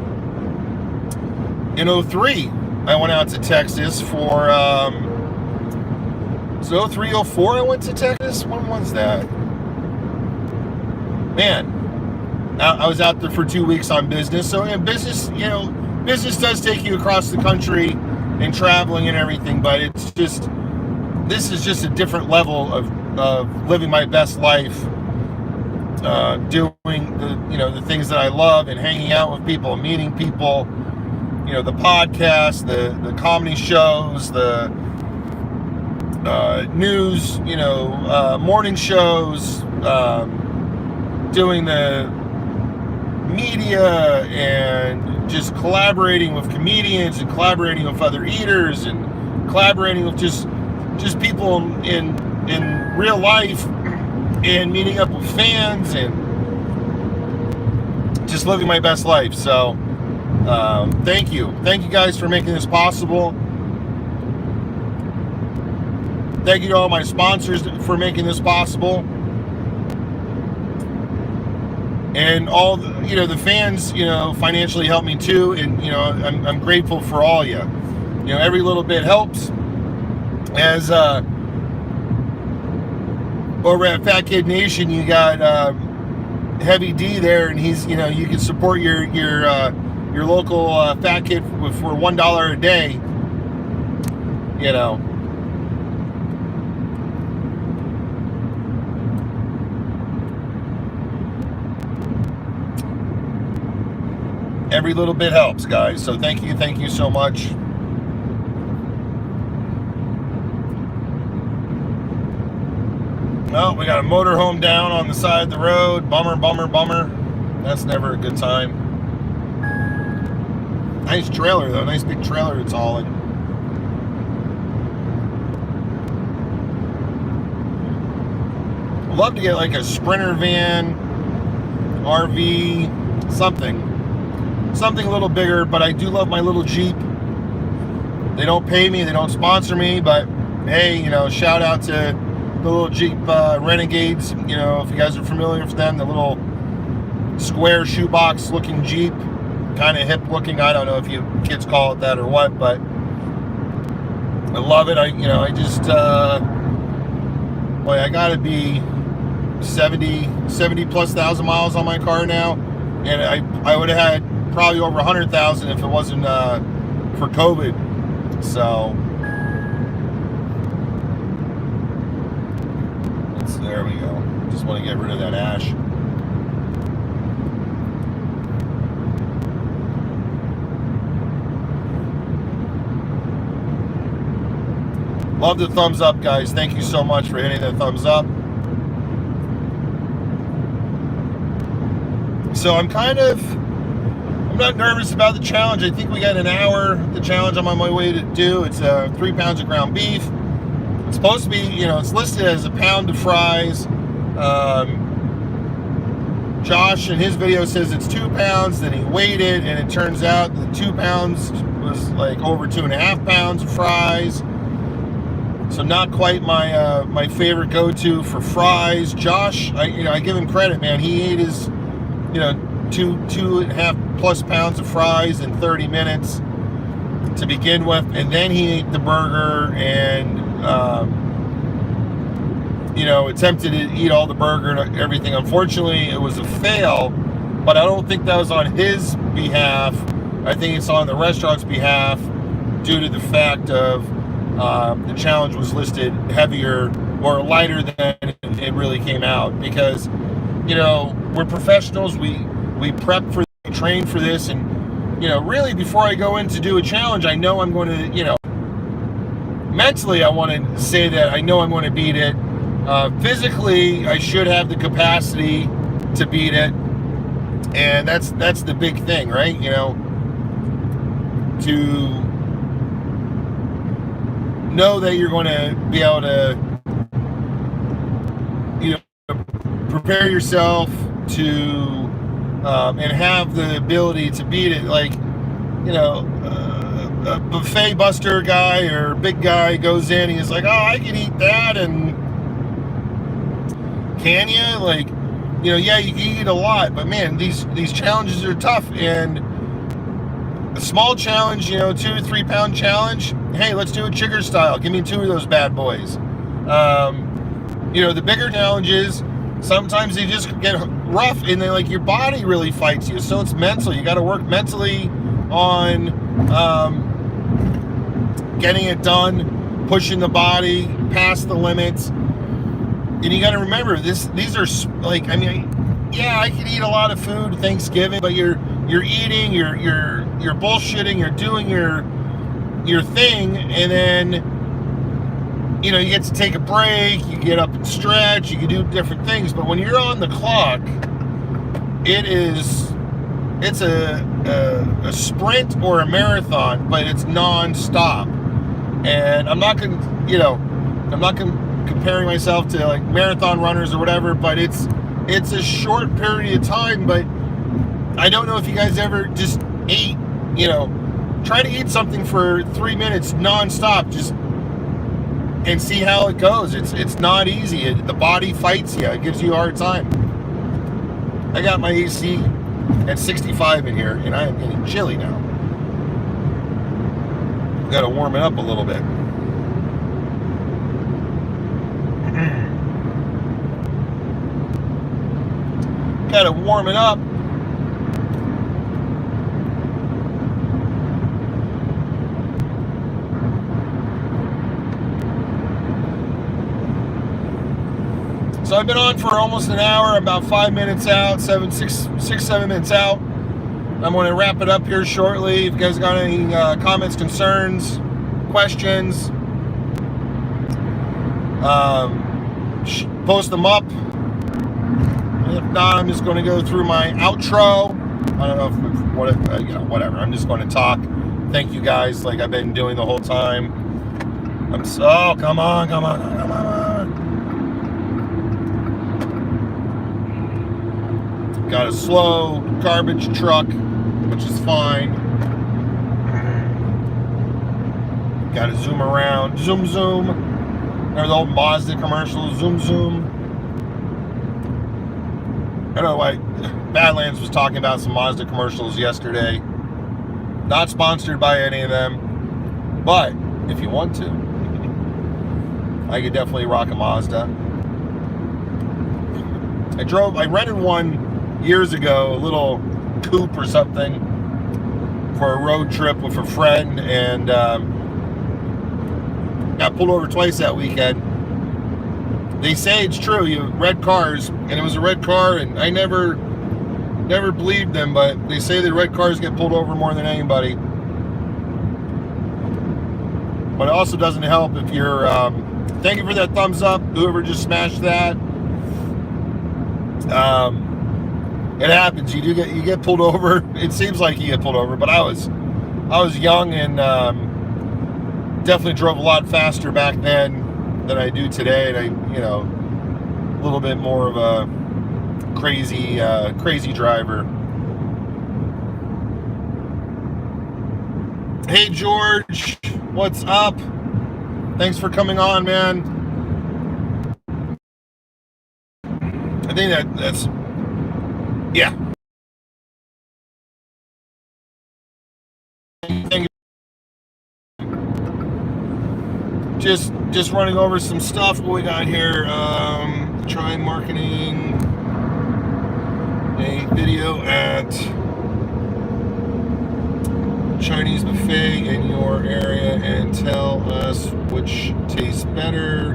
in 2003. I went out to Texas for, 2003, 2004 I went to Texas? When was that? Man, I was out there for 2 weeks on business. So business does take you across the country and traveling and everything, but this is just a different level of living my best life, doing the things that I love and hanging out with people, meeting people, the podcast, the comedy shows, the news, morning shows, doing the media, and just collaborating with comedians and collaborating with other eaters and collaborating with just people in real life and meeting up with fans and just living my best life. So thank you guys for making this possible. Thank you to all my sponsors for making this possible, and all the fans financially help me too, and I'm grateful for all you. Every little bit helps. As over at Fat Kid Nation, you got Heavy D there, and he's you can support your local fat kid for $1 a day. Every little bit helps, guys. So thank you so much. Well, we got a motorhome down on the side of the road. Bummer. That's never a good time. Nice trailer, though. Nice big trailer it's hauling. I'd love to get like a Sprinter van, RV, something a little bigger, but I do love my little Jeep. They don't pay me, they don't sponsor me, but hey, shout out to the little Jeep Renegades. If you guys are familiar with them, the little square shoebox looking Jeep, kind of hip looking. I don't know if you kids call it that or what, but I love it. I just boy, I gotta be 70 plus thousand miles on my car now, and I would have had probably over 100,000 if it wasn't for COVID. So there we go. Just want to get rid of that ash. Love the thumbs up, guys. Thank you so much for hitting the thumbs up. So I'm not nervous about the challenge. I think we got an hour. The challenge I'm on my way to do. It's 3 pounds of ground beef. It's supposed to be, it's listed as a pound of fries. Josh in his video says it's 2 pounds. Then he weighed it, and it turns out the 2 pounds was like over 2.5 pounds of fries. So not quite my favorite go-to for fries. Josh, I give him credit, man. He ate his 2.5 plus pounds of fries in 30 minutes to begin with, and then he ate the burger and attempted to eat all the burger and everything. Unfortunately, it was a fail, but I don't think that was on his behalf. I think it's on the restaurant's behalf due to the fact of the challenge was listed heavier or lighter than it really came out, because we're professionals. We prep for, train for this, and really before I go in to do a challenge, I know I'm going to mentally I want to say that I know I'm going to beat it. Physically, I should have the capacity to beat it, and that's the big thing, right? to know that you're going to be able to, you know, prepare yourself to and have the ability to beat it. Like, you know, a buffet buster guy or big guy goes in, he's like, oh, I can eat that, and can you? Like, you know, yeah, you can eat a lot, but man, these challenges are tough. And a small challenge, you know, 2 or 3 pound challenge, hey, let's do it Chigger style. Give me 2 of those bad boys. You know, the bigger challenges, sometimes they just get rough, and then like your body really fights you. So it's mental. You got to work mentally on getting it done, pushing the body past the limits. And you got to remember, these are like, I mean, yeah, I could eat a lot of food Thanksgiving, but you're eating, you're bullshitting, you're doing your thing, and then, you know, you get to take a break, you get up and stretch, you can do different things. But when you're on the clock, it's a sprint or a marathon, but it's non-stop. And I'm not comparing myself to like marathon runners or whatever, but it's a short period of time. But I don't know if you guys ever just ate, you know, try to eat something for 3 minutes non-stop, just, and see how it goes. It's not easy. The body fights you. It gives you a hard time. I got my AC at 65 in here, and I am getting chilly now. Got to warm it up a little bit. Got to warm it up. So I've been on for almost an hour, about 5 minutes out, 7 minutes out. I'm going to wrap it up here shortly. If you guys got any comments, concerns, questions, post them up. If not, I'm just going to go through my outro. I don't know if whatever. I'm just going to talk. Thank you guys, like I've been doing the whole time. Come on. Got a slow garbage truck, which is fine. Got to zoom around. Zoom. Remember the old Mazda commercial? Zoom. I don't know why Badlands was talking about some Mazda commercials yesterday. Not sponsored by any of them, but if you want to, I could definitely rock a Mazda. I rented one years ago, a little coupe or something, for a road trip with a friend, and got pulled over twice that weekend. They say it's true, red cars, and it was a red car, and I never believed them, but they say that red cars get pulled over more than anybody. But it also doesn't help if you're, thank you for that thumbs up, whoever just smashed that. It happens. You get pulled over. It seems like you get pulled over, but I was young and definitely drove a lot faster back then than I do today, and I, you know, a little bit more of a crazy driver. Hey George, what's up? Thanks for coming on, man. I think that's yeah. Just running over some stuff. What we got here? Try marketing a video at Chinese buffet in your area and tell us which tastes better.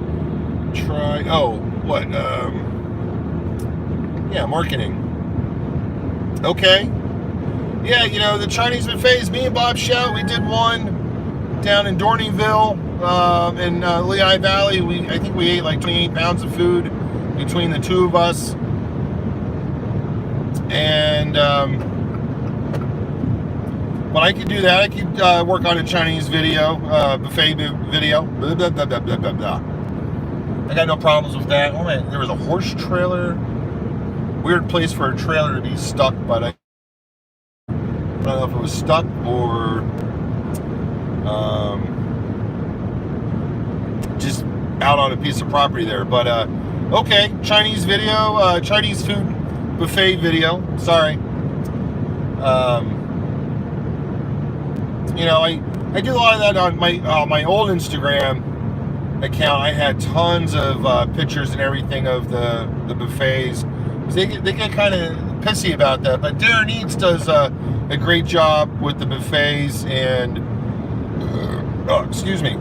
Try yeah, marketing. Okay. Yeah, you know, the Chinese buffets, me and Bob Shout, we did one down in Dorneyville, in Lehigh Valley. I think we ate like 28 pounds of food between the two of us. And But I could do that. I could work on a Chinese video, buffet video. Blah, blah, blah, blah, blah, blah, blah. I got no problems with that. Oh man, there was a horse trailer. Weird place for a trailer to be stuck, but I don't know if it was stuck or just out on a piece of property there. But okay, Chinese video, Chinese food buffet video. Sorry. You know, I do a lot of that on my old Instagram account. I had tons of pictures and everything of the buffets. They get kind of pissy about that, but Darren Eats does a great job with the buffets, and excuse me,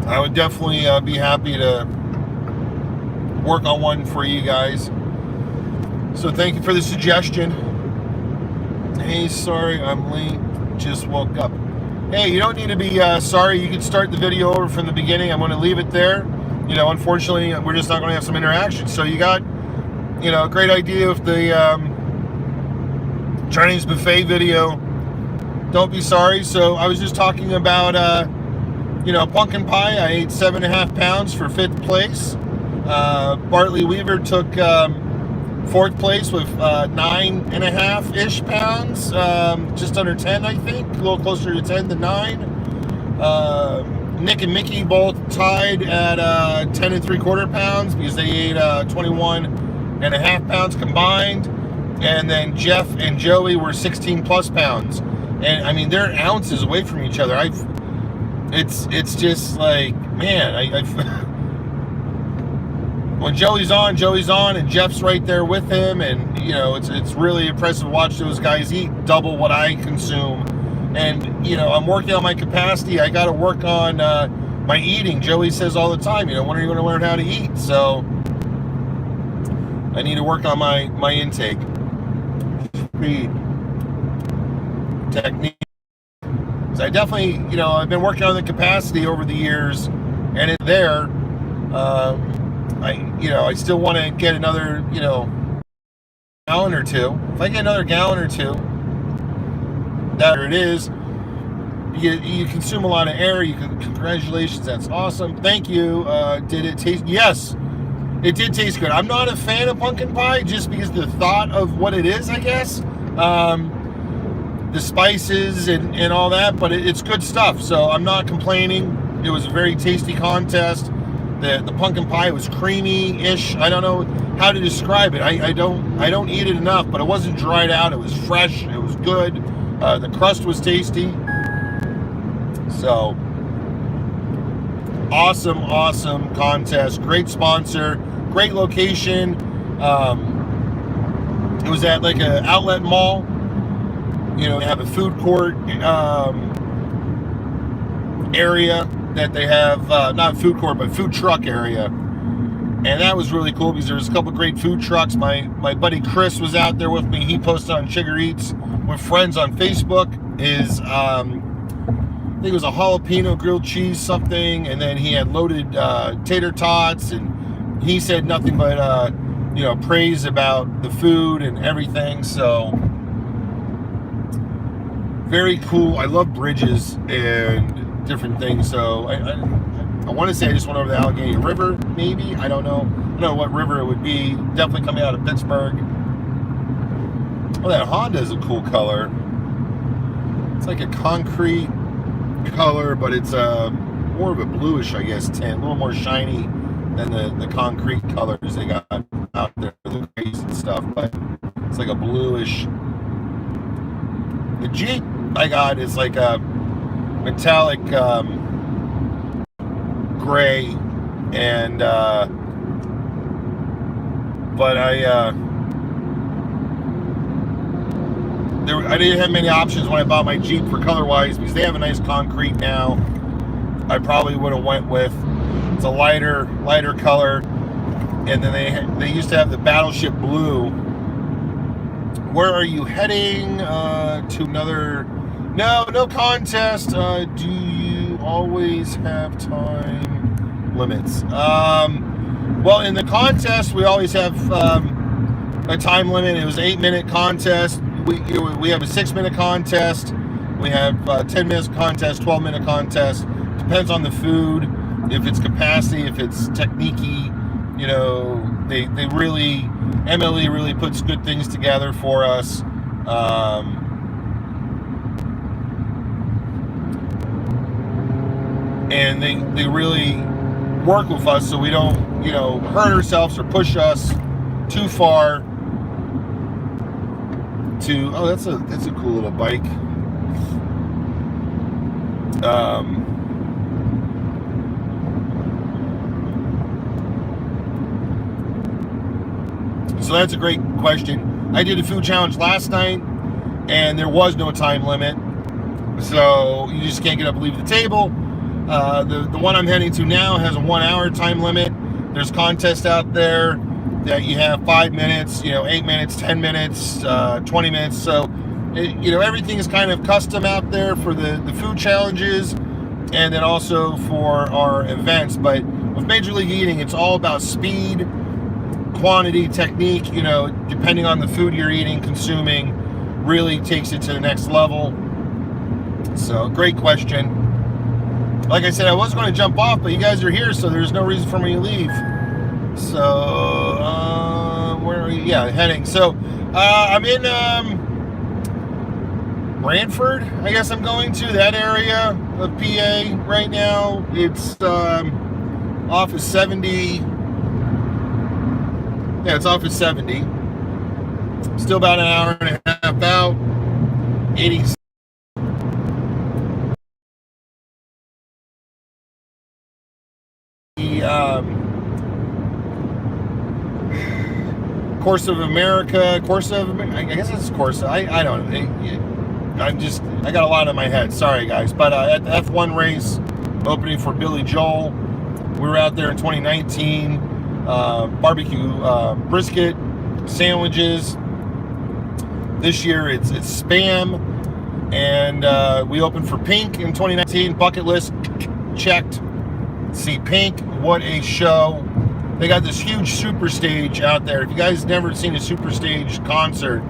I would definitely be happy to work on one for you guys. So thank you for the suggestion. Hey, sorry I'm late, just woke up. Hey, you don't need to be sorry. You can start the video over from the beginning. I'm going to leave it there. You know, unfortunately, we're just not going to have some interaction. So you got, you know, a great idea of the Chinese buffet video. Don't be sorry. So I was just talking about, you know, pumpkin pie. I ate 7.5 pounds for 5th place. Bartley Weaver took 4th place with 9.5-ish pounds, just under 10, I think, a little closer to 10 than 9. Nick and Mickey both tied at 10.75 pounds because they ate 21.5 pounds combined, and then Jeff and Joey were 16 plus pounds, and I mean they're ounces away from each other. It's just like, man, when Joey's on, and Jeff's right there with him, and you know, it's really impressive to watch those guys eat double what I consume. And you know, I'm working on my capacity. I got to work on my eating. Joey says all the time, you know, when are you going to learn how to eat? So I need to work on my intake, speed, technique. So I definitely, you know, I've been working on the capacity over the years, and it's there. I still want to get another, you know, gallon or two. If I get another gallon or two, that it is. You consume a lot of air. Congratulations, that's awesome. Thank you. Did it taste? Yes, it did taste good. I'm not a fan of pumpkin pie just because the thought of what it is, I guess. The spices and all that, but it's good stuff. So I'm not complaining. It was a very tasty contest. The pumpkin pie was creamy-ish. I don't know how to describe it. I don't eat it enough, but it wasn't dried out. It was fresh. It was good. The crust was tasty. So awesome contest. Great sponsor. Great location. It was at like an outlet mall. You know, they have a food court area that they have, not food court, but food truck area. And that was really cool because there was a couple great food trucks. My buddy Chris was out there with me. He posted on Chigger Eats with Friends on Facebook. I think it was a jalapeno grilled cheese something, and then he had loaded tater tots, and he said nothing but you know, praise about the food and everything. So very cool. I love bridges and different things. So I want to say I just went over the Allegheny River, maybe. I don't know what river it would be. Definitely coming out of Pittsburgh. Oh, that Honda is a cool color. It's like a concrete color, but it's more of a bluish, I guess, tint. A little more shiny than the concrete colors they got out there, the grays and stuff. But it's like a bluish. The Jeep I got is like a metallic gray, and but I didn't have many options when I bought my Jeep for color wise, because they have a nice concrete now. I probably would have went with, it's a lighter color, and then they used to have the Battleship Blue. Where are you heading? To another? No contest. Do you always have time limits? Well, in the contest, we always have a time limit. It was an 8-minute contest. we have a 6-minute contest. We have 10-minute contest, 12-minute contest. Depends on the food, if it's capacity, if it's technique-y. You know, they really, MLE really puts good things together for us. And they really work with us so we don't, you know, hurt ourselves or push us too far to, oh, that's a cool little bike. So that's a great question. I did a food challenge last night, and there was no time limit. So you just can't get up and leave the table. The one I'm heading to now has a 1-hour time limit. There's contests out there that you have 5 minutes, 8 minutes, 10 minutes, 20 minutes. So, everything is kind of custom out there for the food challenges and then also for our events. But with Major League Eating, it's all about speed, quantity, technique, depending on the food you're eating, consuming, really takes it to the next level. So, great question. Like I said, I was going to jump off, but you guys are here, so there's no reason for me to leave. So, where are you? Yeah, heading. So, I'm in Brantford, I guess I'm going to, that area of PA right now. It's off of 70. Yeah, it's off of 70. Still about an hour and a half out. 80. I guess it's Corsa. I don't know. I got a lot in my head. Sorry, guys. But at the F1 race, opening for Billy Joel, we were out there in 2019. Barbecue brisket sandwiches. This year it's Spam, and we opened for Pink in 2019. Bucket list checked. See Pink, what a show. They got this huge super stage out there. If you guys never seen a super stage concert,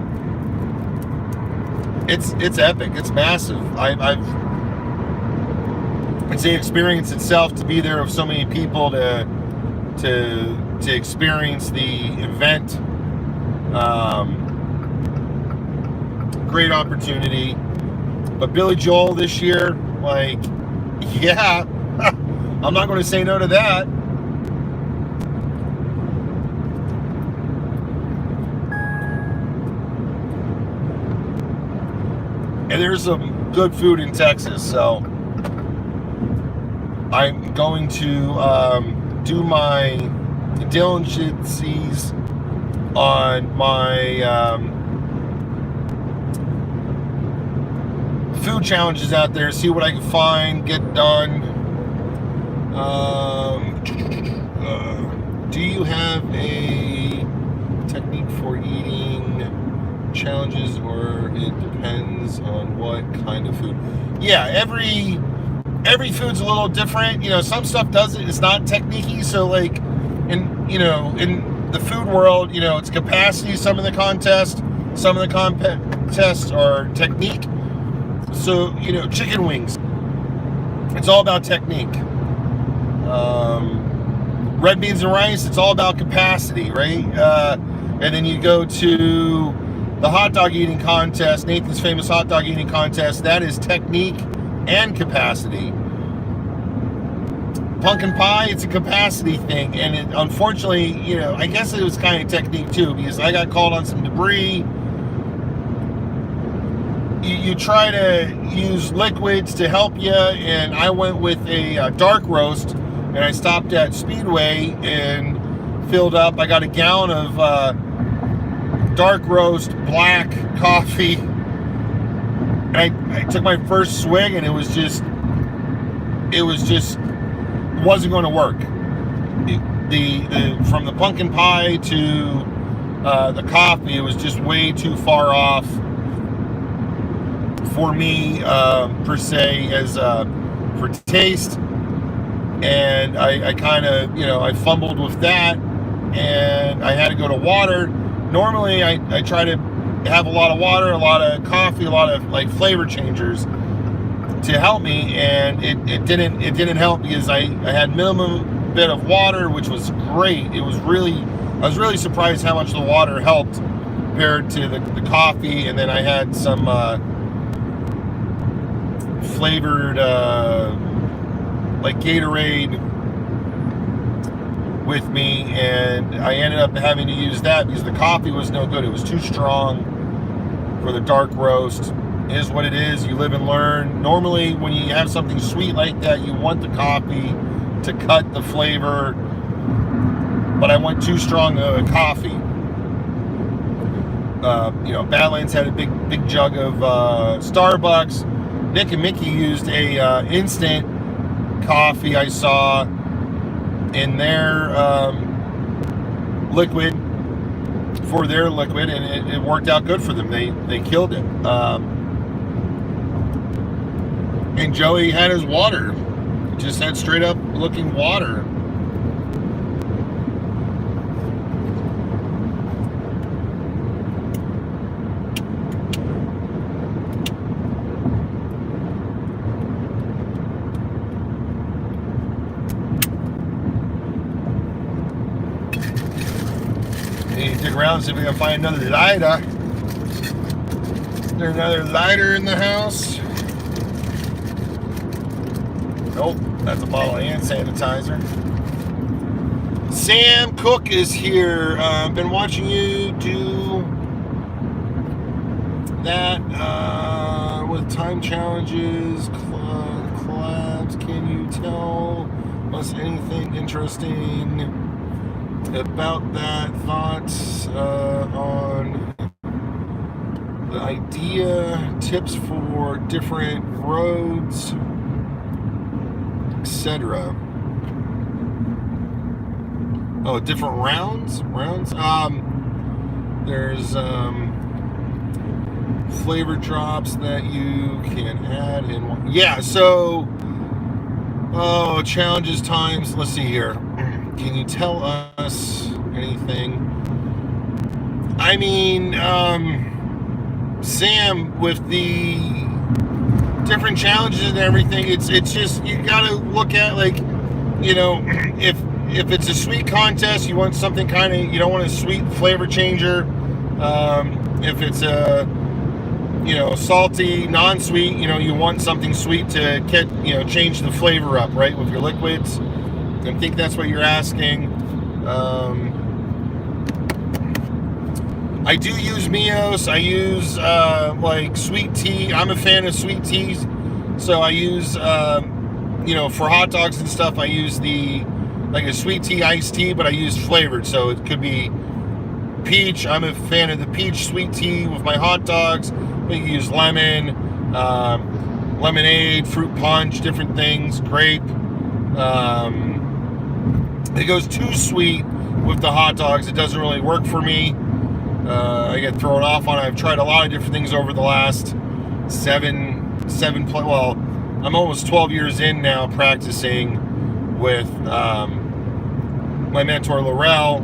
it's epic. It's massive. It's the experience itself to be there with so many people to experience the event. Great opportunity. But Billy Joel this year, yeah, I'm not going to say no to that. And there's some good food in Texas, so I'm going to do my diligencies on my food challenges out there, see what I can find, get done. Do you have a technique for eating challenges, or it depends on what kind of food? Yeah, every food's a little different. Some stuff does it. It's not technique-y. So in the food world, it's capacity. Some of the contests are technique. So chicken wings, it's all about technique. Red beans and rice, it's all about capacity, right? And then you go to the hot dog eating contest, Nathan's famous hot dog eating contest. That is technique and capacity. Pumpkin pie, it's a capacity thing, and it, unfortunately, I guess it was kind of technique too, because I got called on some debris. You try to use liquids to help you, and I went with a dark roast, and I stopped at Speedway and filled up. I got a gallon of dark roast black coffee, and I took my first swig, and it wasn't going to work. From the pumpkin pie to the coffee, it was just way too far off for me, per se, as for taste. And I kind of, I fumbled with that, and I had to go to water. Normally I try to have a lot of water, a lot of coffee, a lot of like flavor changers to help me, and it didn't help because I had minimum bit of water, which was great. I was really surprised how much the water helped compared to the coffee. And then I had some flavored like Gatorade with me, and I ended up having to use that because the coffee was no good. It was too strong for the dark roast. It is what it is. You live and learn. Normally when you have something sweet like that, you want the coffee to cut the flavor, but I went too strong coffee. Badlands had a big jug of Starbucks. Nick and Mickey used a instant coffee I saw in their liquid for their liquid, and it worked out good for them. They killed it. And Joey had his water. He just had straight up looking water. Dig around and see if we can find another lighter. Is there another lighter in the house? Nope, that's a bottle of hand sanitizer. Sam Cook is here. Been watching you do that with time challenges, collabs. Can you tell us anything interesting about that? Thoughts on the idea, tips for different roads, etc. Oh, different rounds? There's flavor drops that you can add in one. Yeah, so challenges times. Let's see here. Can you tell us anything? I mean, Sam, with the different challenges and everything, it's just, you gotta look at, like, if it's a sweet contest, you want something kind of, you don't want a sweet flavor changer. If it's a, salty, non-sweet, you want something sweet to get, change the flavor up, right, with your liquids. I think that's what you're asking. I do use Mios. I use like sweet tea. I'm a fan of sweet teas, so I use for hot dogs and stuff. I use like a sweet tea, iced tea, but I use flavored, so it could be peach. I'm a fan of the peach sweet tea with my hot dogs. But you use lemon, lemonade, fruit punch, different things. Grape. It goes too sweet with the hot dogs. It doesn't really work for me. I get thrown off on it. I've tried a lot of different things over the last I'm almost 12 years in now practicing with my mentor Laurel,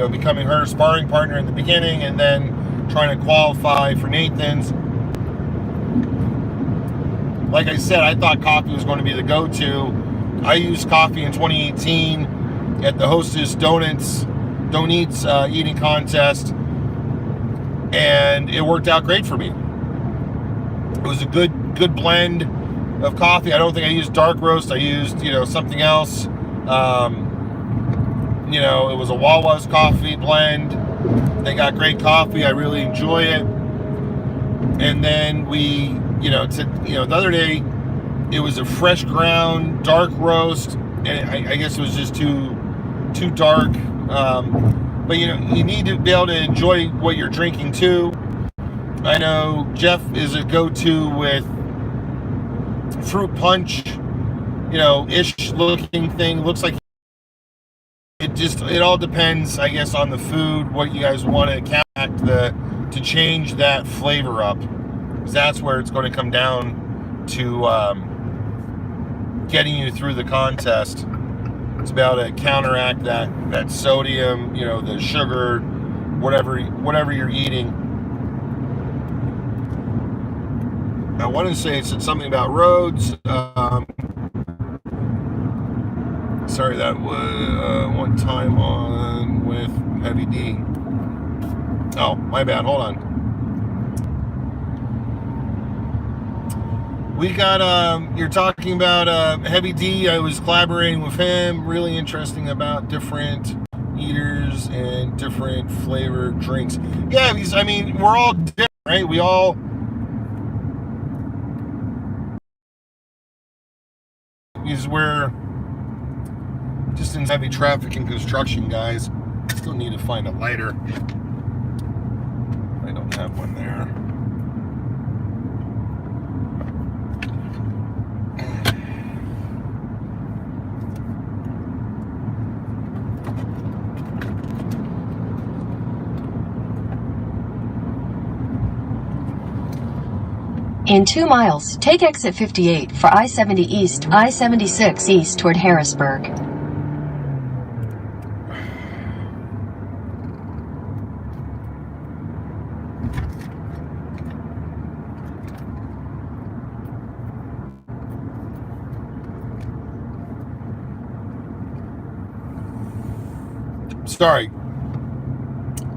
becoming her sparring partner in the beginning, and then trying to qualify for Nathan's. Like I said, I thought coffee was going to be the go-to. I used coffee in 2018 at the Hostess Donuts eating contest, and it worked out great for me. It was a good blend of coffee. I don't think I used dark roast. I used something else. It was a Wawa's coffee blend. They got great coffee. I really enjoy it. And then we the other day it was a fresh ground dark roast, and I guess it was just too dark. But you need to be able to enjoy what you're drinking too. I know Jeff is a go-to with fruit punch, ish looking thing. Looks like it all depends, I guess, on the food, what you guys want to counteract to change that flavor up. Because that's where it's going to come down to getting you through the contest. It's about to counteract that sodium, the sugar, whatever you're eating. I want to say it said something about roads. Sorry, that was one time on with Heavy D. Oh, my bad. Hold on. We got, you're talking about Heavy D. I was collaborating with him. Really interesting about different eaters and different flavored drinks. Yeah, because, I mean, we're all different, right? We all... Because we're just in heavy traffic and construction, guys. Still need to find a lighter. I don't have one there. In 2 miles, take exit 58 for I-70 East, I-76 East toward Harrisburg. Sorry.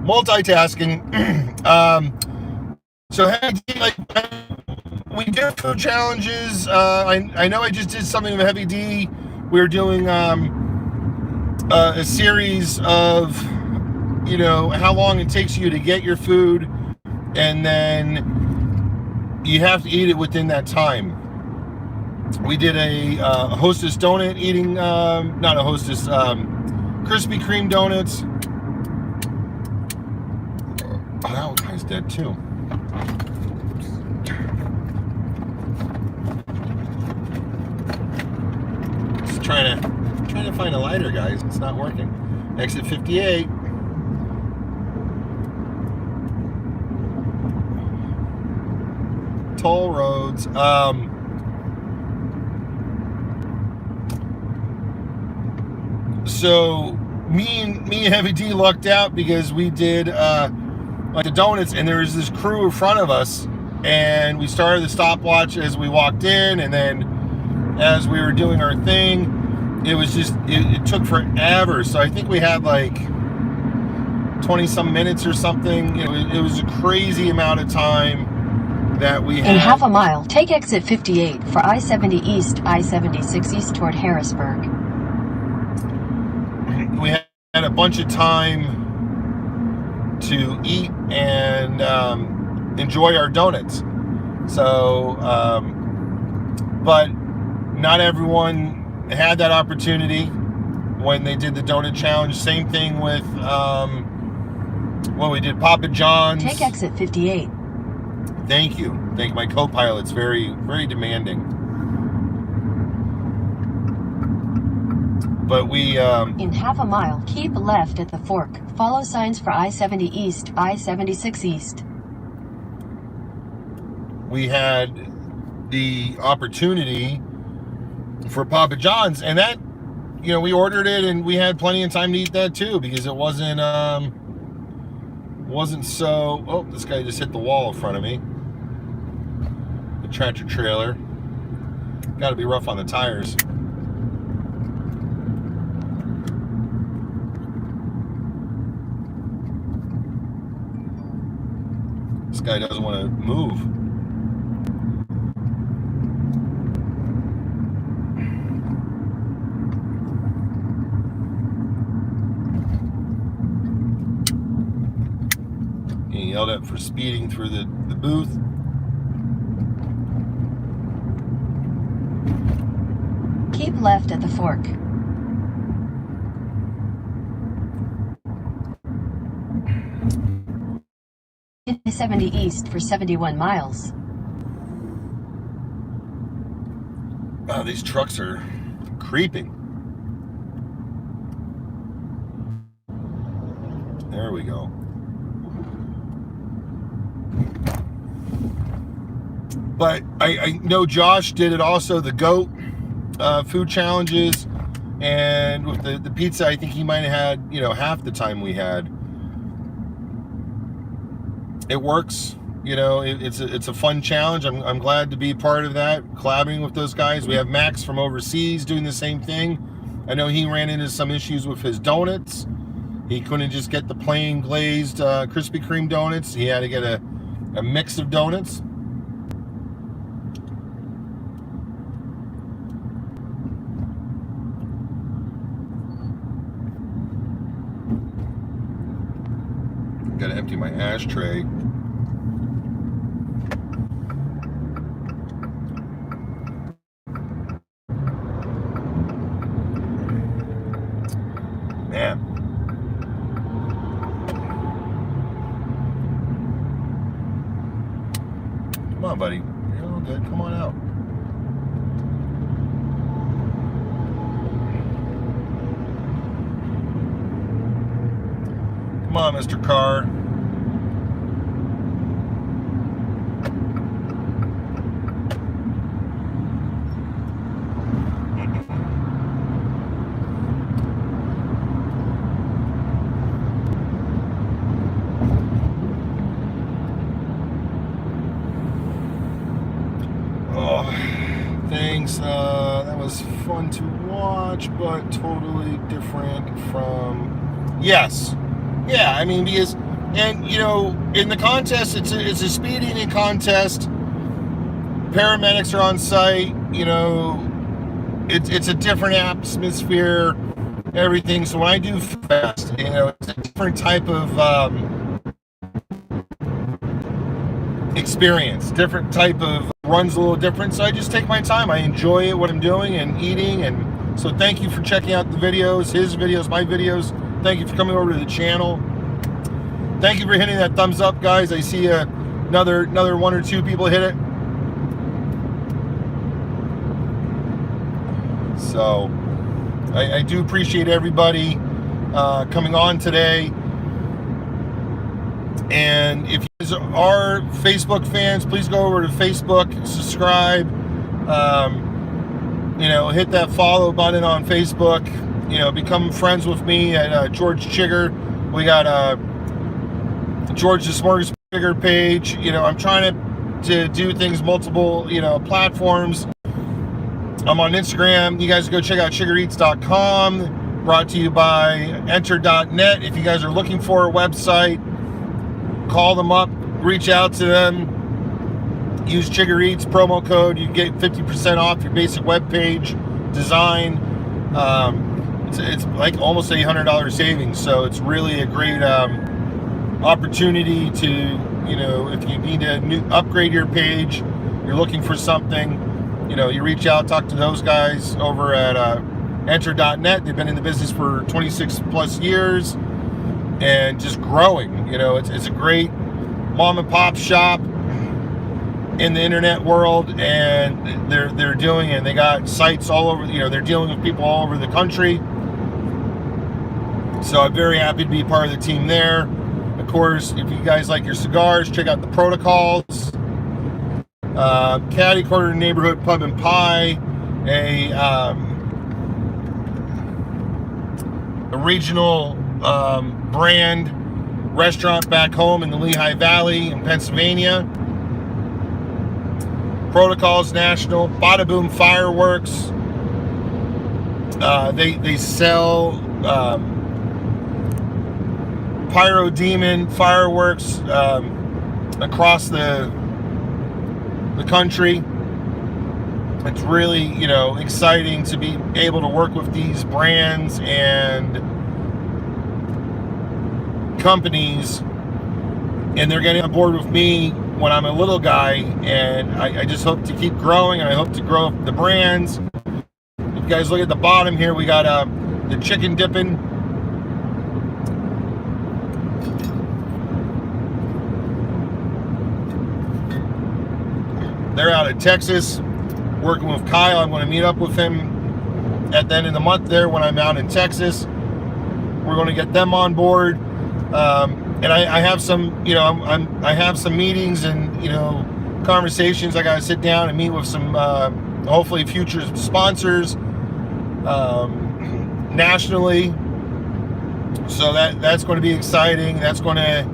Multitasking. So, like, we do food challenges. I know I just did something with Heavy D. We're doing a series of, you know, how long it takes you to get your food, and then you have to eat it within that time. We did a Hostess donut eating, not a Hostess, Krispy Kreme donuts. Oh, that guy's dead too. Just trying to find a lighter, guys. It's not working. Exit 58. Toll roads. So me and Heavy D lucked out because we did like the donuts, and there was this crew in front of us, and we started the stopwatch as we walked in, and then as we were doing our thing, it was just it took forever. So I think we had like 20 some minutes or something. It was a crazy amount of time that we had. In half a mile, take exit 58 for I-70 East, I-76 East toward Harrisburg. We had a bunch of time to eat and enjoy our donuts. So, but not everyone had that opportunity when they did the donut challenge. Same thing with when we did Papa John's. Take exit 58. Thank you. Thank my co-pilot's very, very demanding. But we... in half a mile, keep left at the fork. Follow signs for I-70 East, I-76 East. We had the opportunity for Papa John's, and that, you know, we ordered it, and we had plenty of time to eat that too, because it wasn't so... Oh, this guy just hit the wall in front of me. The tractor trailer. Got to be rough on the tires. This guy doesn't want to move. He yelled at for speeding through the booth. Keep left at the fork. 70 East for 71 miles. Wow, these trucks are creeping. There we go. But I know Josh did it also, the goat food challenges, and with the pizza, I think he might have had, you know, half the time we had. It works. You know, it's a fun challenge. I'm glad to be part of that, collaborating with those guys. We have Max from overseas doing the same thing. I know he ran into some issues with his donuts. He couldn't just get the plain glazed Krispy Kreme donuts. He had to get a mix of donuts. Gotta empty my ashtray. Man. Come on, buddy. You're all good. Come on out. Come on, Mr. Carr. Oh, thanks. That was fun to watch, but totally different from... Yes. Yeah, I mean, because... And, you know, in the contest, it's a speed eating contest. Paramedics are on site. You know, it's a different atmosphere, everything. So when I do fast, you know, it's a different type of experience, different type of runs, a little different. So I just take my time. I enjoy it, what I'm doing and eating. And so thank you for checking out the videos, his videos, my videos. Thank you for coming over to the channel. Thank you for hitting that thumbs up, guys. I see another one or two people hit it. So I do appreciate everybody coming on today. And if you guys are Facebook fans, please go over to Facebook, subscribe, you know, hit that follow button on Facebook, you know, become friends with me at George Chigger. We got George the Smorgasburger page. You know, I'm trying to do things multiple, you know, platforms. I'm on Instagram. You guys go check out SugarEats.com. Brought to you by Enter.net. If you guys are looking for a website, call them up, reach out to them. Use Chigger Eats promo code. You get 50% off your basic web page design. It's like almost $800 savings. So it's really a great opportunity to, you know, if you need to upgrade your page, you're looking for something, you know, you reach out, talk to those guys over at Enter.net. They've been in the business for 26 plus years and just growing. You know, it's a great mom and pop shop in the internet world, and they're doing it. They got sites all over, you know, they're dealing with people all over the country. So I'm very happy to be part of the team there. Of course, if you guys like your cigars, check out the Protocols. Caddy Corner Neighborhood Pub and Pie, a regional brand restaurant back home in the Lehigh Valley in Pennsylvania. Protocols National, Bada Boom Fireworks. They sell Pyro Demon fireworks across the country. It's really, you know, exciting to be able to work with these brands and companies, and they're getting on board with me when I'm a little guy, and I just hope to keep growing, and I hope to grow the brands. If you guys look at the bottom here, we got the chicken dipping. They're out of Texas, working with Kyle. I'm going to meet up with him at the end of the month there when I'm out in Texas. We're going to get them on board. And I have some, you know, I have some meetings and, you know, conversations. I got to sit down and meet with some, hopefully future sponsors nationally. So that's going to be exciting. That's going to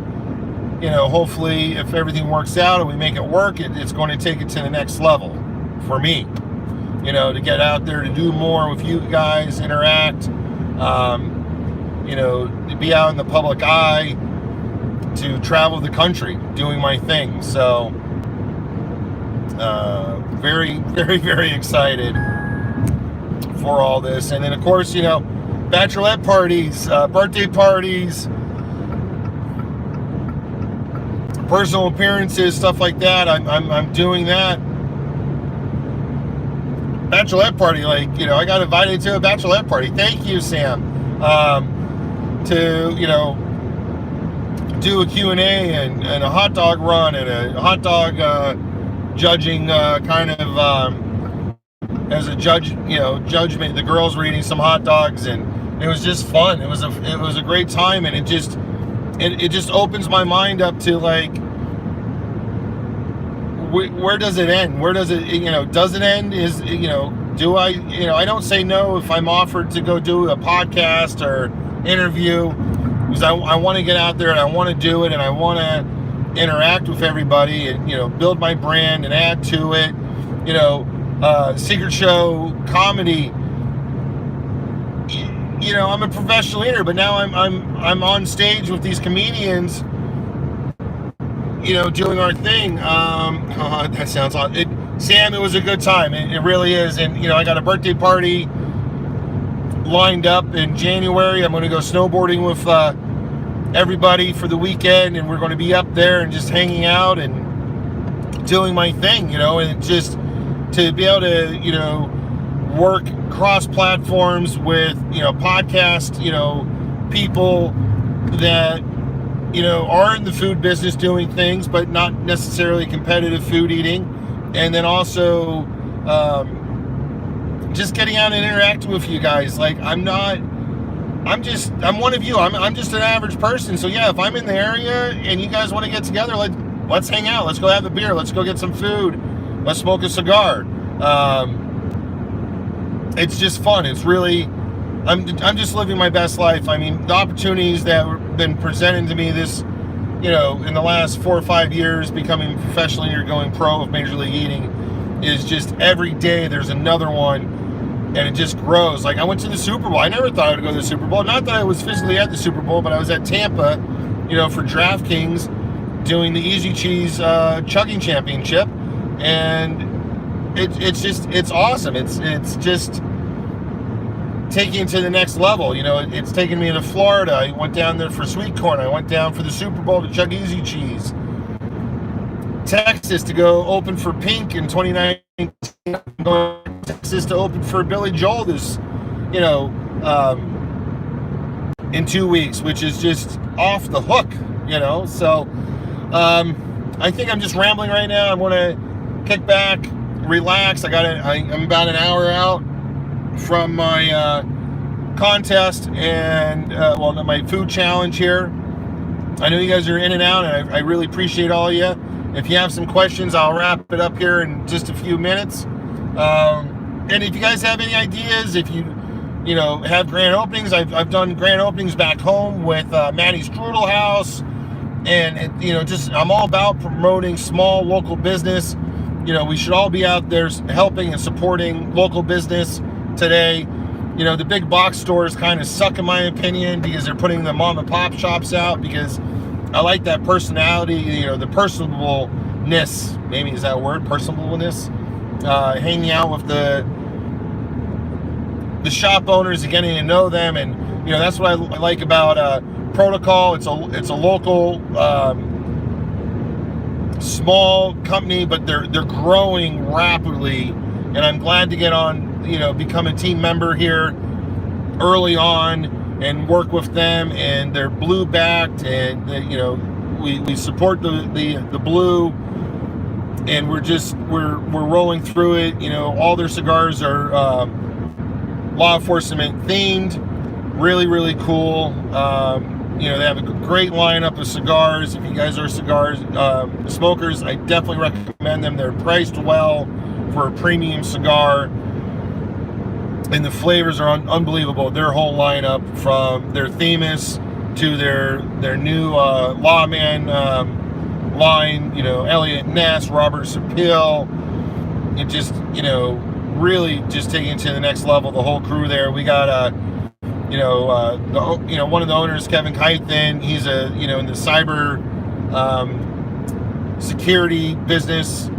hopefully if everything works out and we make it work, it's going to take it to the next level for me, to get out there, to do more with you guys, interact, to be out in the public eye, to travel the country doing my thing. So very, very, very excited for all this. And then of course, bachelorette parties, birthday parties, personal appearances, stuff like that. I'm doing that. Bachelorette party, I got invited to a bachelorette party. Thank you, Sam. To do a Q&A and a hot dog run and a hot dog judging kind of as a judgment. The girls were eating some hot dogs, and it was just fun. It was a great time, and it just opens my mind up to where does it end? Where does it, does it end? Is, do I, I don't say no if I'm offered to go do a podcast or interview, because I want to get out there and I want to do it, and I want to interact with everybody and, build my brand and add to it, secret show comedy. I'm a professional eater, but now I'm on stage with these comedians, doing our thing. That sounds odd. Sam, it was a good time. It really is. And, I got a birthday party lined up in January. I'm going to go snowboarding with everybody for the weekend, and we're going to be up there and just hanging out and doing my thing, and just to be able to, work cross platforms with, podcast, people that, are in the food business doing things, but not necessarily competitive food eating. And then also just getting out and interacting with you guys. I'm one of you. I'm just an average person. So yeah, if I'm in the area and you guys want to get together, let's hang out. Let's go have a beer. Let's go get some food. Let's smoke a cigar. It's just fun. It's really, I'm just living my best life. I mean, the opportunities that have been presented to me this, in the last 4 or 5 years, becoming a professional eater, going pro of Major League Eating, is just every day there's another one, and it just grows. I went to the Super Bowl. I never thought I would go to the Super Bowl. Not that I was physically at the Super Bowl, but I was at Tampa, for DraftKings, doing the Easy Cheese Chugging Championship, and it's awesome. It's just taking it to the next level. It's taken me to Florida. I went down there for sweet corn. I went down for the Super Bowl to chug Easy Cheese. Texas to go open for Pink in 2019. Going to Texas to open for Billy Joel this, in 2 weeks, which is just off the hook, So I think I'm just rambling right now. I want to kick back, relax. I'm about an hour out from my contest and my food challenge here. I know you guys are in and out, and I really appreciate all of you. If you have some questions, I'll wrap it up here in just a few minutes. And if you guys have any ideas, if you have grand openings, I've done grand openings back home with Maddie's Strudel House, and I'm all about promoting small local business. We should all be out there helping and supporting local business today. The big box stores kind of suck in my opinion, because they're putting the mom and pop shops out, because I like that personality, the personableness, maybe is that a word, personableness, hanging out with the shop owners and getting to know them. And that's what I like about Protocol. It's a local small company, but they're growing rapidly, and I'm glad to get on, become a team member here early on and work with them. And they're blue backed, and we support the blue, and we're rolling through it. All their cigars are law enforcement themed, really, really cool. They have a great lineup of cigars. If you guys are cigars smokers, I definitely recommend them. They're priced well for a premium cigar, and the flavors are unbelievable. Their whole lineup, from their Themis to their new lawman line, Elliot Ness, Robert Sapil, and just, really just taking it to the next level, the whole crew there. We got, one of the owners, Kevin Kythen, he's in the cyber security business,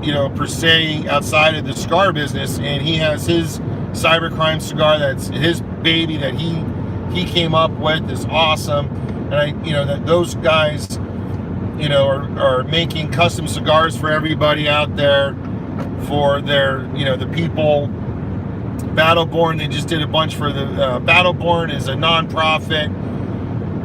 per se, outside of the cigar business, and he has his cybercrime cigar that's his baby that he came up with, is awesome. And that those guys, are making custom cigars for everybody out there, for their, the people. Battleborn, they just did a bunch for the Battleborn is a non-profit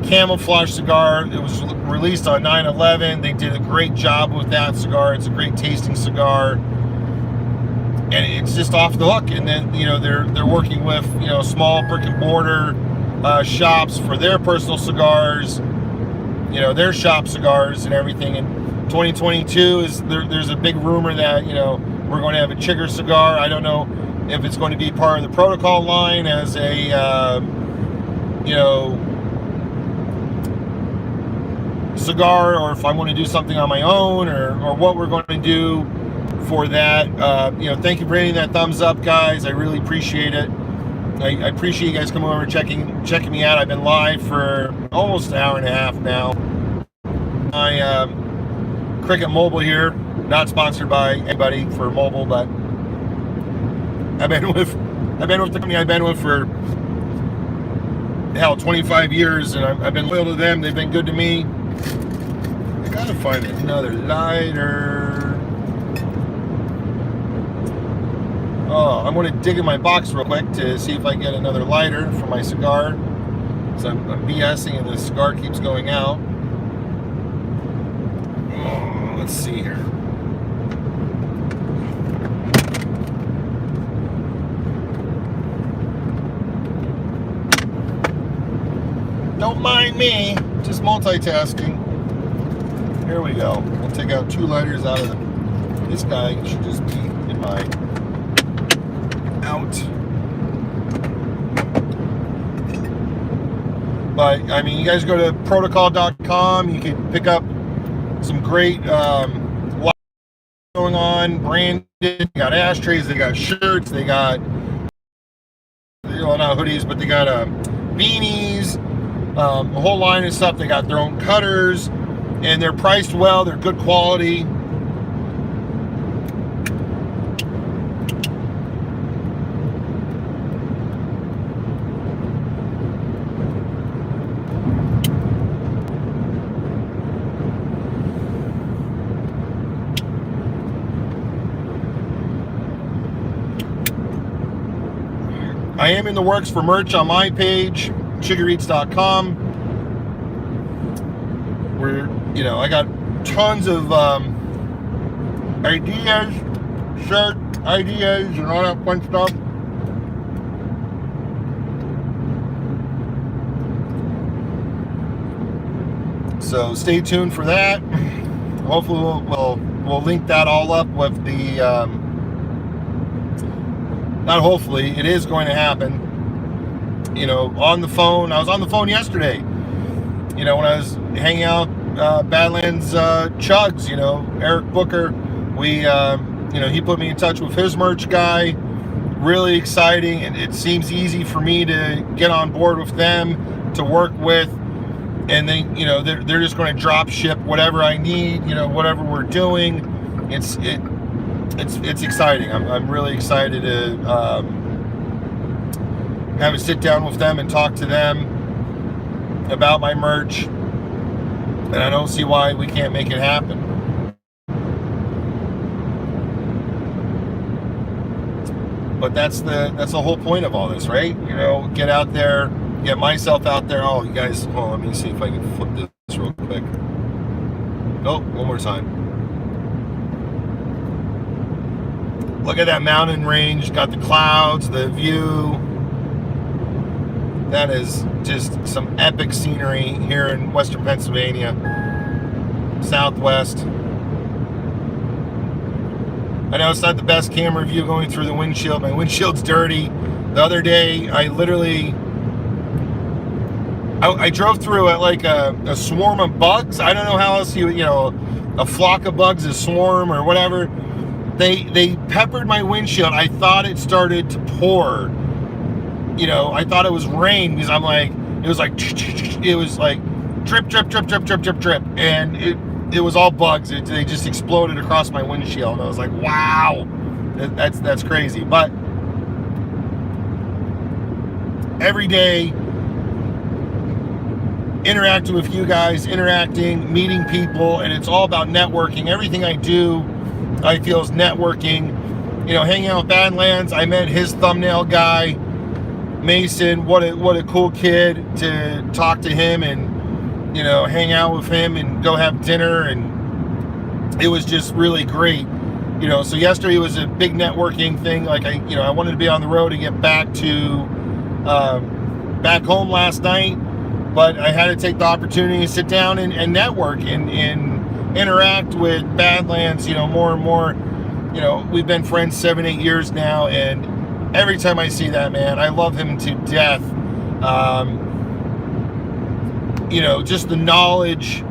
camouflage cigar. It was released on 9/11. They did a great job with that cigar. It's a great tasting cigar, and it's just off the hook. And then they're working with small brick and mortar shops for their personal cigars, their shop cigars and everything. And 2022 is there's a big rumor that we're going to have a Chigger cigar. I don't know if it's going to be part of the protocol line as a cigar, or if I want to do something on my own, or what we're going to do for that. Thank you for hitting that thumbs up, guys. I really appreciate it. I appreciate you guys coming over and checking me out. I've been live for almost an hour and a half now. My Cricket Mobile here, not sponsored by anybody for mobile, but I've been with the company I've been with for 25 years, and I've been loyal to them. They've been good to me. I gotta find another lighter. Oh, I'm gonna dig in my box real quick to see if I can get another lighter for my cigar. So I'm BSing and the cigar keeps going out. Oh, let's see here. Don't mind me, just multitasking. Here we go. We'll take out 2 lighters out of this guy. Should just be in my out. But you guys go to protocol.com. You can pick up some great lighters going on, branded. They got ashtrays, they got shirts, they got not hoodies, but they got beanies. A whole line of stuff. They got their own cutters, and they're priced well. They're good quality. I am in the works for merch on my page, chiggereats.com, where I got tons of ideas, shirt ideas, and all that fun stuff. So stay tuned for that. Hopefully we'll link that all up with the not hopefully, it is going to happen. On the phone. I was on the phone yesterday. When I was hanging out, Badlands Chugs. Eric Booker. We, he put me in touch with his merch guy. Really exciting, and it seems easy for me to get on board with them, to work with, and then they're just going to drop ship whatever I need. Whatever we're doing. It's exciting. I'm really excited to have a sit down with them and talk to them about my merch, and I don't see why we can't make it happen. But that's the whole point of all this, right? Get out there, get myself out there. Oh, you guys, let me see if I can flip this real quick. Nope, one more time. Look at that mountain range, got the clouds, the view. That is just some epic scenery here in Western Pennsylvania, Southwest. I know it's not the best camera view going through the windshield. My windshield's dirty. The other day, I literally I drove through at like a swarm of bugs. I don't know how else a flock of bugs, a swarm or whatever. They peppered my windshield. I thought it started to pour. I thought it was rain because it was like drip, drip, drip, drip, drip, drip, drip, and it was all bugs. They just exploded across my windshield. And I was like, wow, that's crazy. But every day, interacting with you guys, meeting people, and it's all about networking. Everything I do, I feel is networking. Hanging out with Badlands, I met his thumbnail guy, Mason. What a cool kid to talk to him and hang out with him and go have dinner, and it was just really great. So yesterday was a big networking thing. Like I wanted to be on the road and get back to back home last night, but I had to take the opportunity to sit down and network and interact with Badlands, more and more. We've been friends 7-8 years now, and every time I see that man, I love him to death. Just the knowledge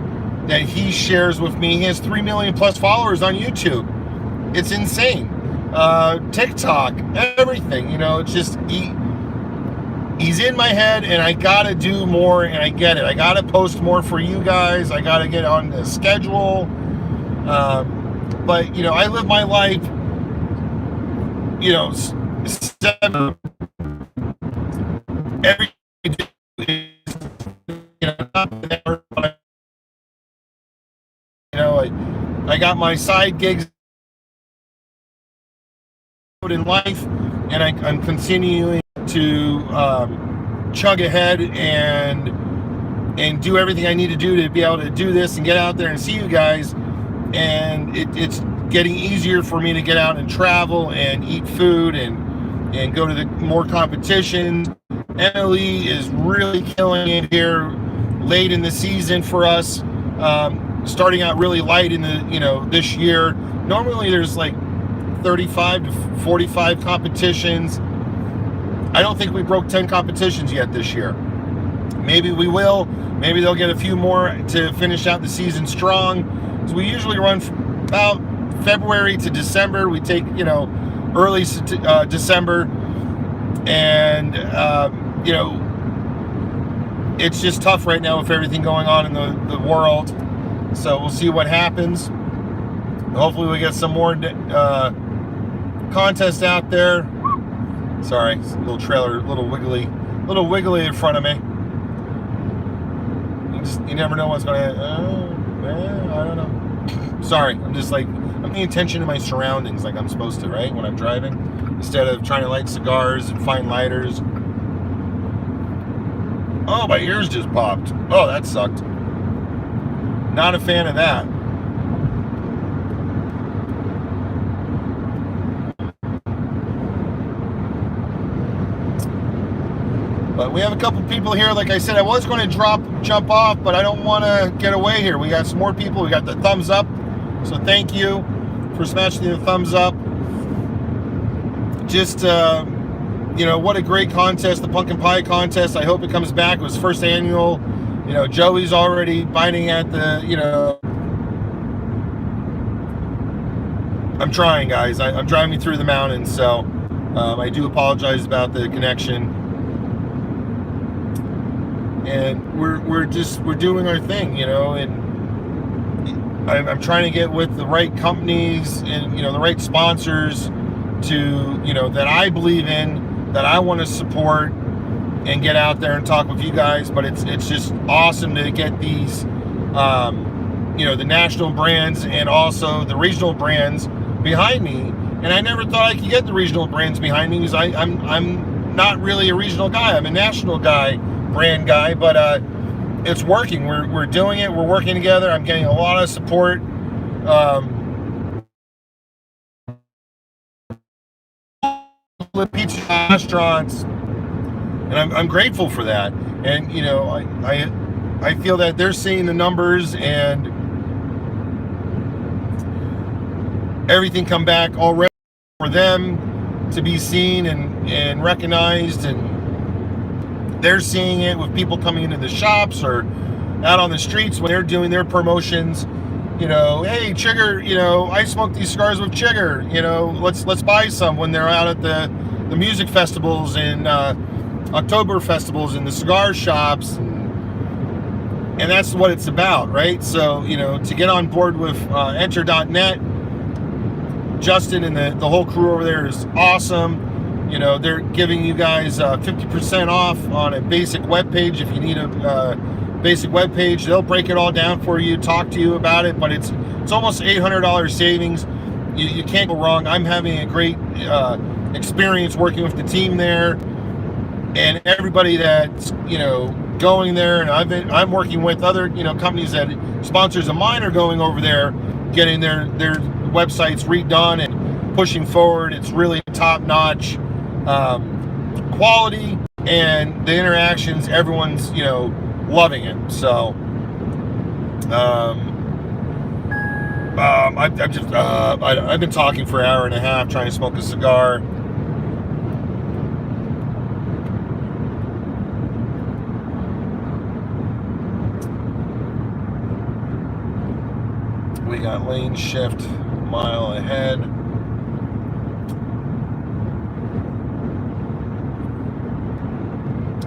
that he shares with me. He has 3 million plus followers on YouTube. It's insane. TikTok, everything. It's just he's in my head, and I gotta do more, and I get it. I gotta post more for you guys. I gotta get on the schedule. But I live my life. Every day is, I got my side gigs in life, and I'm continuing to chug ahead and do everything I need to do to be able to do this and get out there and see you guys. And it's getting easier for me to get out and travel and eat food and go to the more competitions. MLE is really killing it here late in the season for us. Starting out really light in the this year. Normally there's like 35 to 45 competitions. I don't think we broke 10 competitions yet this year. Maybe we will. Maybe they'll get a few more to finish out the season strong. So we usually run from about February to December. We take early December, and it's just tough right now with everything going on in the world. So we'll see what happens. Hopefully we get some more contests out there. Sorry, little trailer, little wiggly in front of me. You never know what's going to happen. I don't know. Sorry, I'm paying attention to my surroundings like I'm supposed to, right? When I'm driving, instead of trying to light cigars and find lighters. Oh, my ears just popped. Oh, that sucked. Not a fan of that. But we have a couple people here. Like I said, I was going to jump off, but I don't want to get away here. We got some more people. We got the thumbs up. So thank you for smashing the thumbs up. Just, what a great contest, the Pumpkin Pie contest. I hope it comes back. It was first annual. Joey's already biting at the, I'm trying, guys. I'm driving through the mountains, so I do apologize about the connection. And we're doing our thing, and I'm trying to get with the right companies and the right sponsors to that I believe in, that I want to support, and get out there and talk with you guys. But it's just awesome to get these the national brands and also the regional brands behind me. And I never thought I could get the regional brands behind me, because I'm not really a regional guy. I'm a national guy, brand guy, but it's working. We're doing it. We're working together. I'm getting a lot of support. Pizza restaurants, and I'm grateful for that. And I feel that they're seeing the numbers and everything come back already for them to be seen and recognized, and they're seeing it with people coming into the shops or out on the streets when they're doing their promotions. You know, hey, Chigger, you know, I smoke these cigars with Chigger. You know, let's buy some when they're out at the music festivals and October festivals and the cigar shops. And that's what it's about, right? So, you know, to get on board with Enter.net, Justin and the whole crew over there is awesome. You know, they're giving you guys 50% off on a basic web page. If you need a basic web page, they'll break it all down for you, talk to you about it, but it's almost $800 savings. You can't go wrong. I'm having a great experience working with the team there, and everybody that's, you know, going there, and I'm working with other, you know, companies that sponsors of mine are going over there, getting their websites redone and pushing forward. It's really top-notch quality, and the interactions, everyone's, you know, loving it. So I've been talking for an hour and a half trying to smoke a cigar. We got lane shift mile ahead.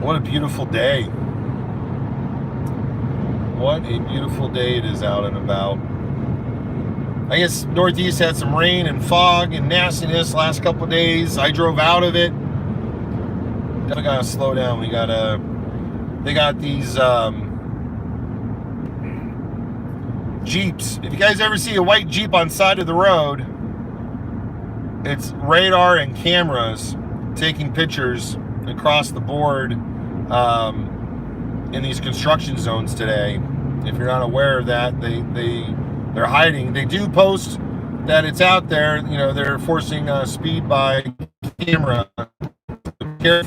What a beautiful day. What a beautiful day it is out and about. I guess Northeast had some rain and fog and nastiness last couple of days. I drove out of it. Definitely gotta slow down. They got these Jeeps. If you guys ever see a white Jeep on side of the road, it's radar and cameras taking pictures across the board in these construction zones today. If you're not aware of that, they're hiding. They do post that it's out there. You know, they're forcing speed by camera. Be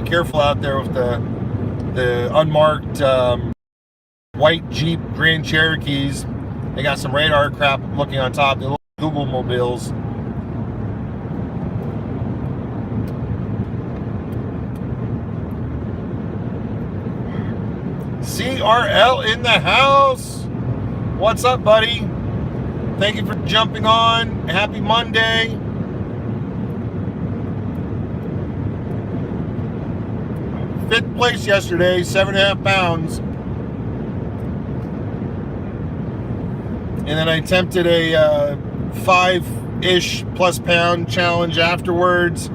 careful out there with the unmarked white Jeep Grand Cherokees. They got some radar crap looking on top. They look like Google mobiles. CRL in the house. What's up, buddy? Thank you for jumping on. Happy Monday. Fifth place yesterday, 7.5 pounds. And then I attempted a 5-ish plus pound challenge afterwards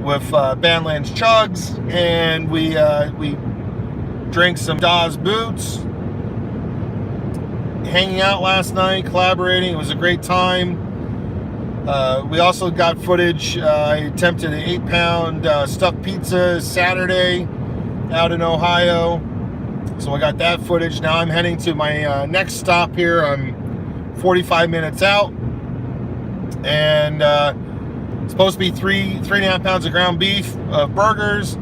with Badlands Chugs, and we drank some Dawes Boots, hanging out last night, collaborating. It was a great time. We also got footage. I attempted an 8-pound stuffed pizza Saturday out in Ohio, so I got that footage. Now I'm heading to my next stop here. I'm 45 minutes out, and it's supposed to be 3.5 pounds of ground beef, burgers,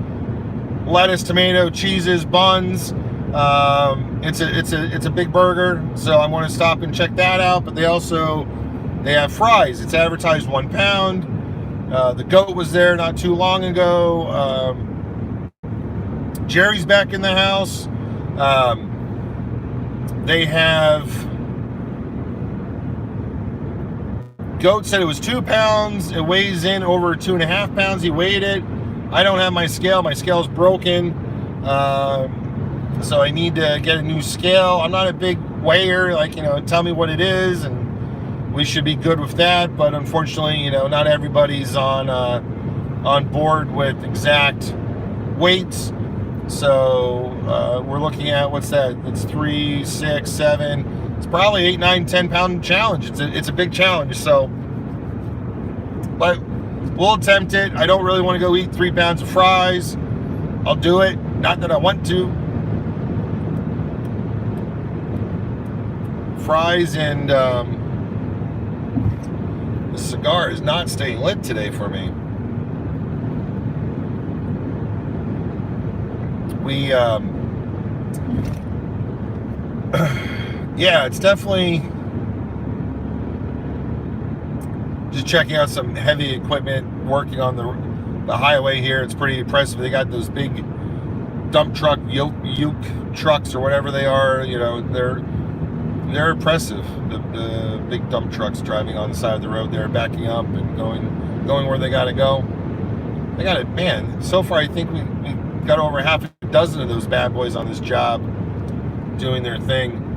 lettuce, tomato, cheeses, buns. It's a big burger, so I want to stop and check that out. But they have fries. It's advertised 1 pound. The goat was there not too long ago. Jerry's back in the house. They have. Goat said it was 2 pounds. It weighs in over 2.5 pounds. He weighed it. I don't have my scale. My scale's broken. So I need to get a new scale. I'm not a big weigher. Like, you know, tell me what it is, and we should be good with that. But unfortunately, you know, not everybody's on board with exact weights. So we're looking at, what's that? It's 3, 6, 7. It's probably 8, 9, 10 pound challenge. It's a big challenge. So, but we'll attempt it. I don't really want to go eat 3 pounds of fries. I'll do it. Not that I want to. Fries, and the cigar is not staying lit today for me. We yeah, it's definitely just checking out some heavy equipment, working on the highway here. It's pretty impressive. They got those big dump truck, yoke trucks or whatever they are. You know, they're impressive. The big dump trucks driving on the side of the road there, backing up and going where they got to go. They got it, man. So far, I think we got over half a dozen of those bad boys on this job doing their thing.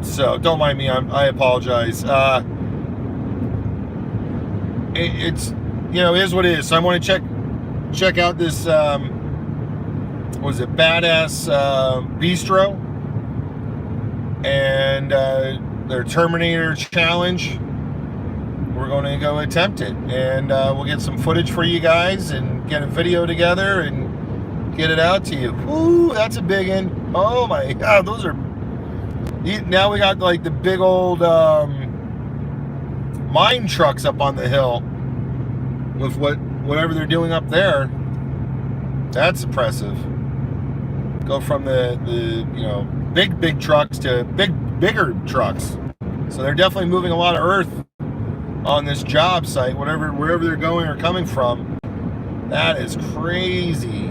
So don't mind me. I apologize. It's, you know, it is what it is. So I want to check out this. What is it? Badass Bistro and their Terminator challenge. We're going to go attempt it, and we'll get some footage for you guys and get a video together and get it out to you. Ooh, that's a big one. Oh my God, those are. Now we got like the big old mine trucks up on the hill with whatever they're doing up there. That's impressive. Go from the you know, big trucks to bigger trucks. So they're definitely moving a lot of earth on this job site, wherever they're going or coming from. That is crazy.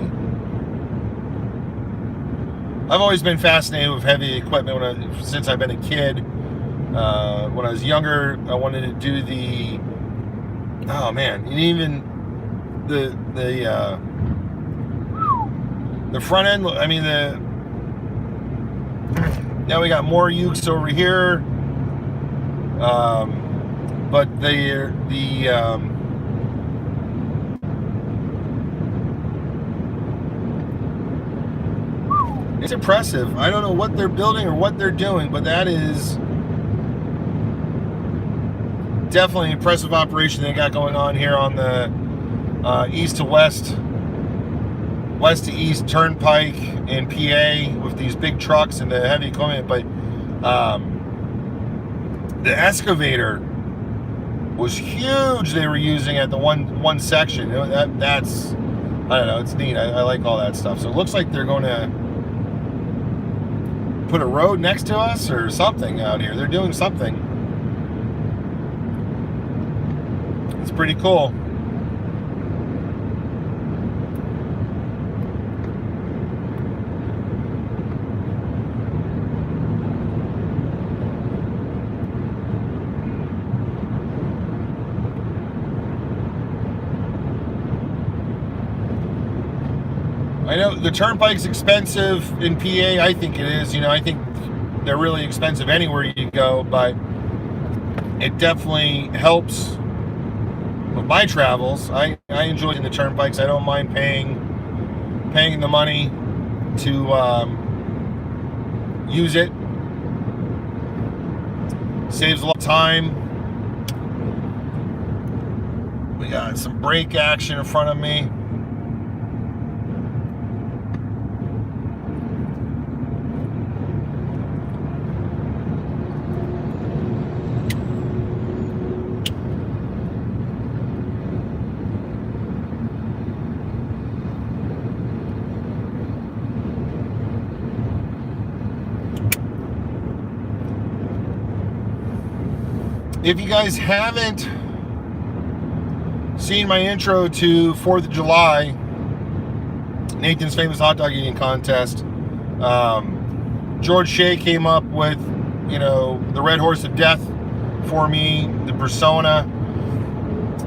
I've always been fascinated with heavy equipment since I've been a kid. When I was younger, I wanted to do the, oh man, and even the front end. I mean, now we got more ukes over here, but it's impressive. I don't know what they're building or what they're doing, but that is definitely an impressive operation they got going on here on the east to west to east turnpike in PA with these big trucks and the heavy equipment. But the excavator was huge they were using at the one section. That's, I don't know, it's neat. I like all that stuff. So it looks like they're going to put a road next to us or something out here. They're doing something. It's pretty cool. I know the turnpike's expensive in PA. I think it is. You know, I think they're really expensive anywhere you go, but it definitely helps with my travels. I enjoy the turnpikes. I don't mind paying the money to use it. Saves a lot of time. We got some brake action in front of me. If you guys haven't seen my intro to 4th of July, Nathan's Famous Hot Dog Eating Contest, George Shea came up with, you know, the Red Horse of Death for me, the persona,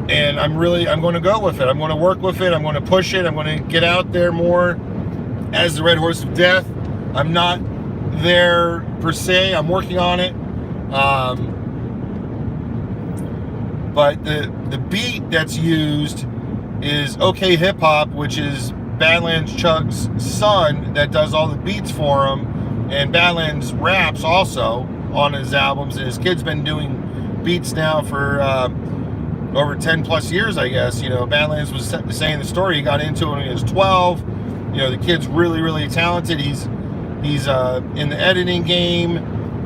and I'm going to go with it. I'm going to work with it. I'm going to push it. I'm going to get out there more as the Red Horse of Death. I'm not there per se. I'm working on it. But the beat that's used is OK Hip Hop, which is Badlands Chuck's son that does all the beats for him, and Badlands raps also on his albums, and his kid's been doing beats now for over 10 plus years, I guess. You know, Badlands was saying the story, he got into it when he was 12. You know, the kid's really talented. He's in the editing game,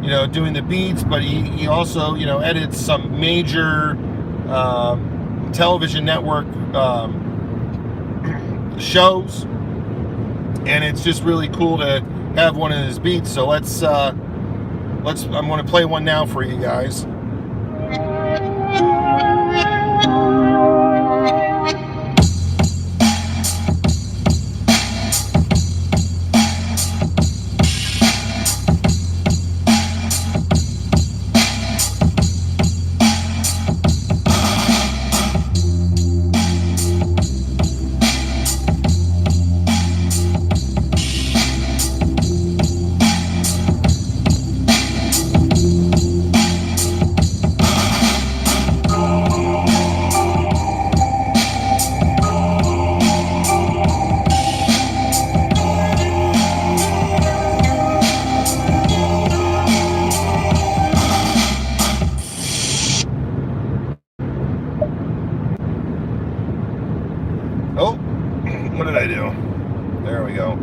you know, doing the beats, but he also, you know, edits some major television network shows, and it's just really cool to have one of his beats. So let's I'm going to play one now for you guys. Oh, what did I do? There we go.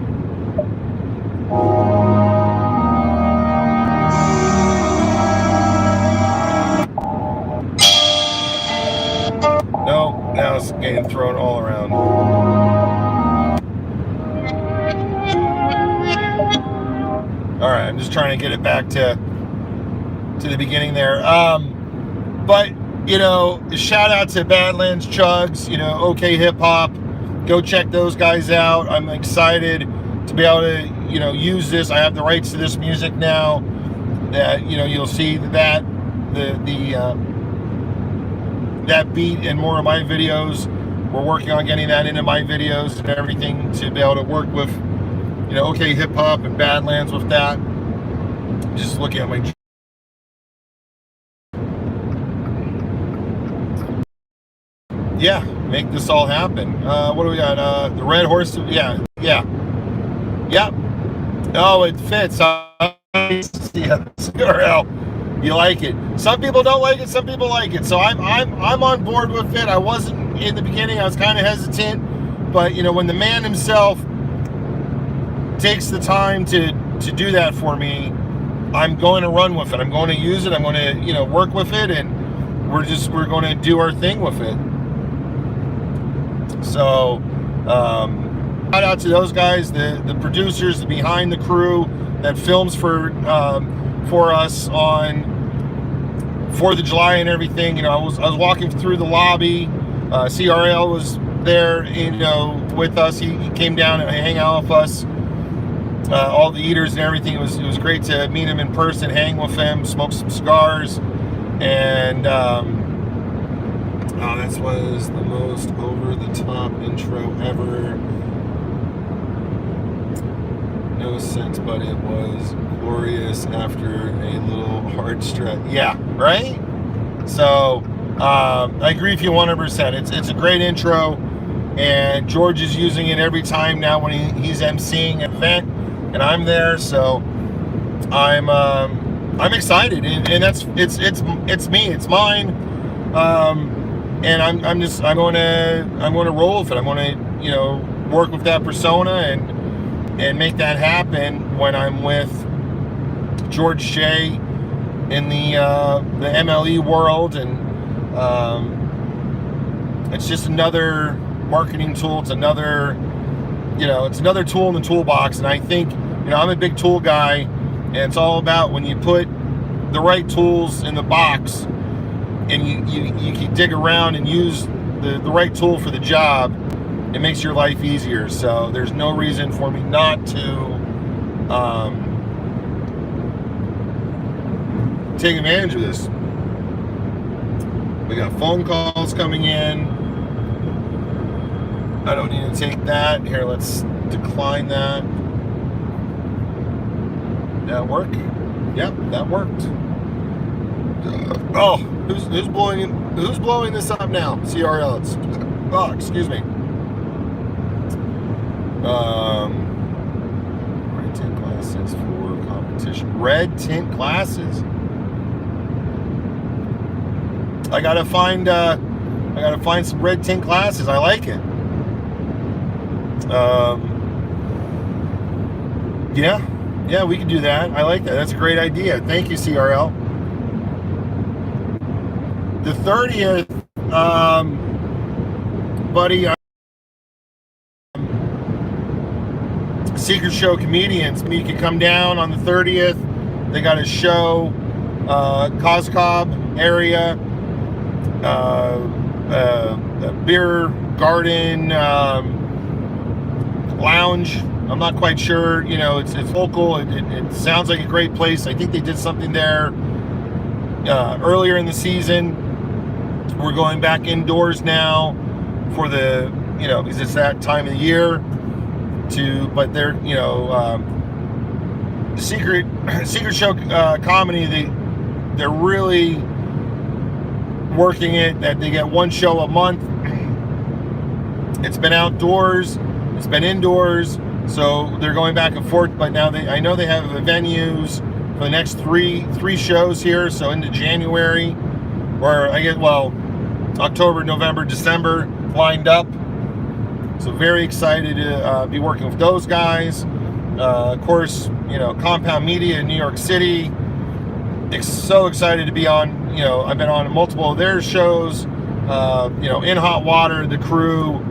No, now it's getting thrown all around. All right, I'm just trying to get it back to the beginning there. But you know, shout out to Badlands Chugs. You know, OK Hip Hop. Go check those guys out. I'm excited to be able to, you know, use this. I have the rights to this music now. That, you know, you'll see that that beat in more of my videos. We're working on getting that into my videos and everything to be able to work with, you know, OK Hip Hop and Badlands with that. Just looking at my. Yeah, make this all happen. What do we got? The Red Horse. Yeah. Oh, it fits. Yeah, CRL. You like it. Some people don't like it. Some people like it. So I'm on board with it. I wasn't in the beginning. I was kind of hesitant, but you know, when the man himself takes the time to do that for me, I'm going to run with it. I'm going to use it. I'm going to, you know, work with it, and we're going to do our thing with it. So, shout out to those guys, the producers, the behind the crew that films for us on 4th of July and everything. You know, I was walking through the lobby. CRL was there, you know, with us. He came down and hang out with us. All the eaters and everything. It was great to meet him in person, hang with him, smoke some cigars, and oh, that was the most over-the-top intro ever. No sense, but it was glorious after a little hard stretch. Yeah, right? So, I agree with you 100%. It's a great intro, and George is using it every time now when he's emceeing an event, and I'm there, so I'm excited, and that's it's me, it's mine. And I'm going to roll with it. I'm going to, you know, work with that persona and make that happen when I'm with George Shea in the MLE world, and it's just another marketing tool. It's another, you know, it's another tool in the toolbox. And I think, you know, I'm a big tool guy, and it's all about when you put the right tools in the box, and you can dig around and use the right tool for the job, it makes your life easier. So there's no reason for me not to take advantage of this. We got phone calls coming in. I don't need to take that. Here, let's decline that. That work? Yep, that worked. Oh, who's blowing this up now? CRL. Oh, excuse me. Red tint glasses for competition. Red tint glasses. I gotta find some red tint glasses. I like it. Yeah, we can do that. I like that. That's a great idea. Thank you, CRL. The 30th, buddy, Secret Show Comedians. You can come down on the 30th They got a show, Coscob area, a beer garden, lounge. I'm not quite sure. You know, it's local. It sounds like a great place. I think they did something there earlier in the season. We're going back indoors now for the, you know, because it's that time of the year. But they're, you know, secret show comedy. They're really working it. That they get one show a month. It's been outdoors. It's been indoors. So they're going back and forth. But now I know they have venues for the next three shows here. So into January, or I guess, well, October, November, December lined up. So very excited to be working with those guys. Of course, you know, Compound Media in New York City. So excited to be on, you know, I've been on multiple of their shows. You know, In Hot Water, the crew,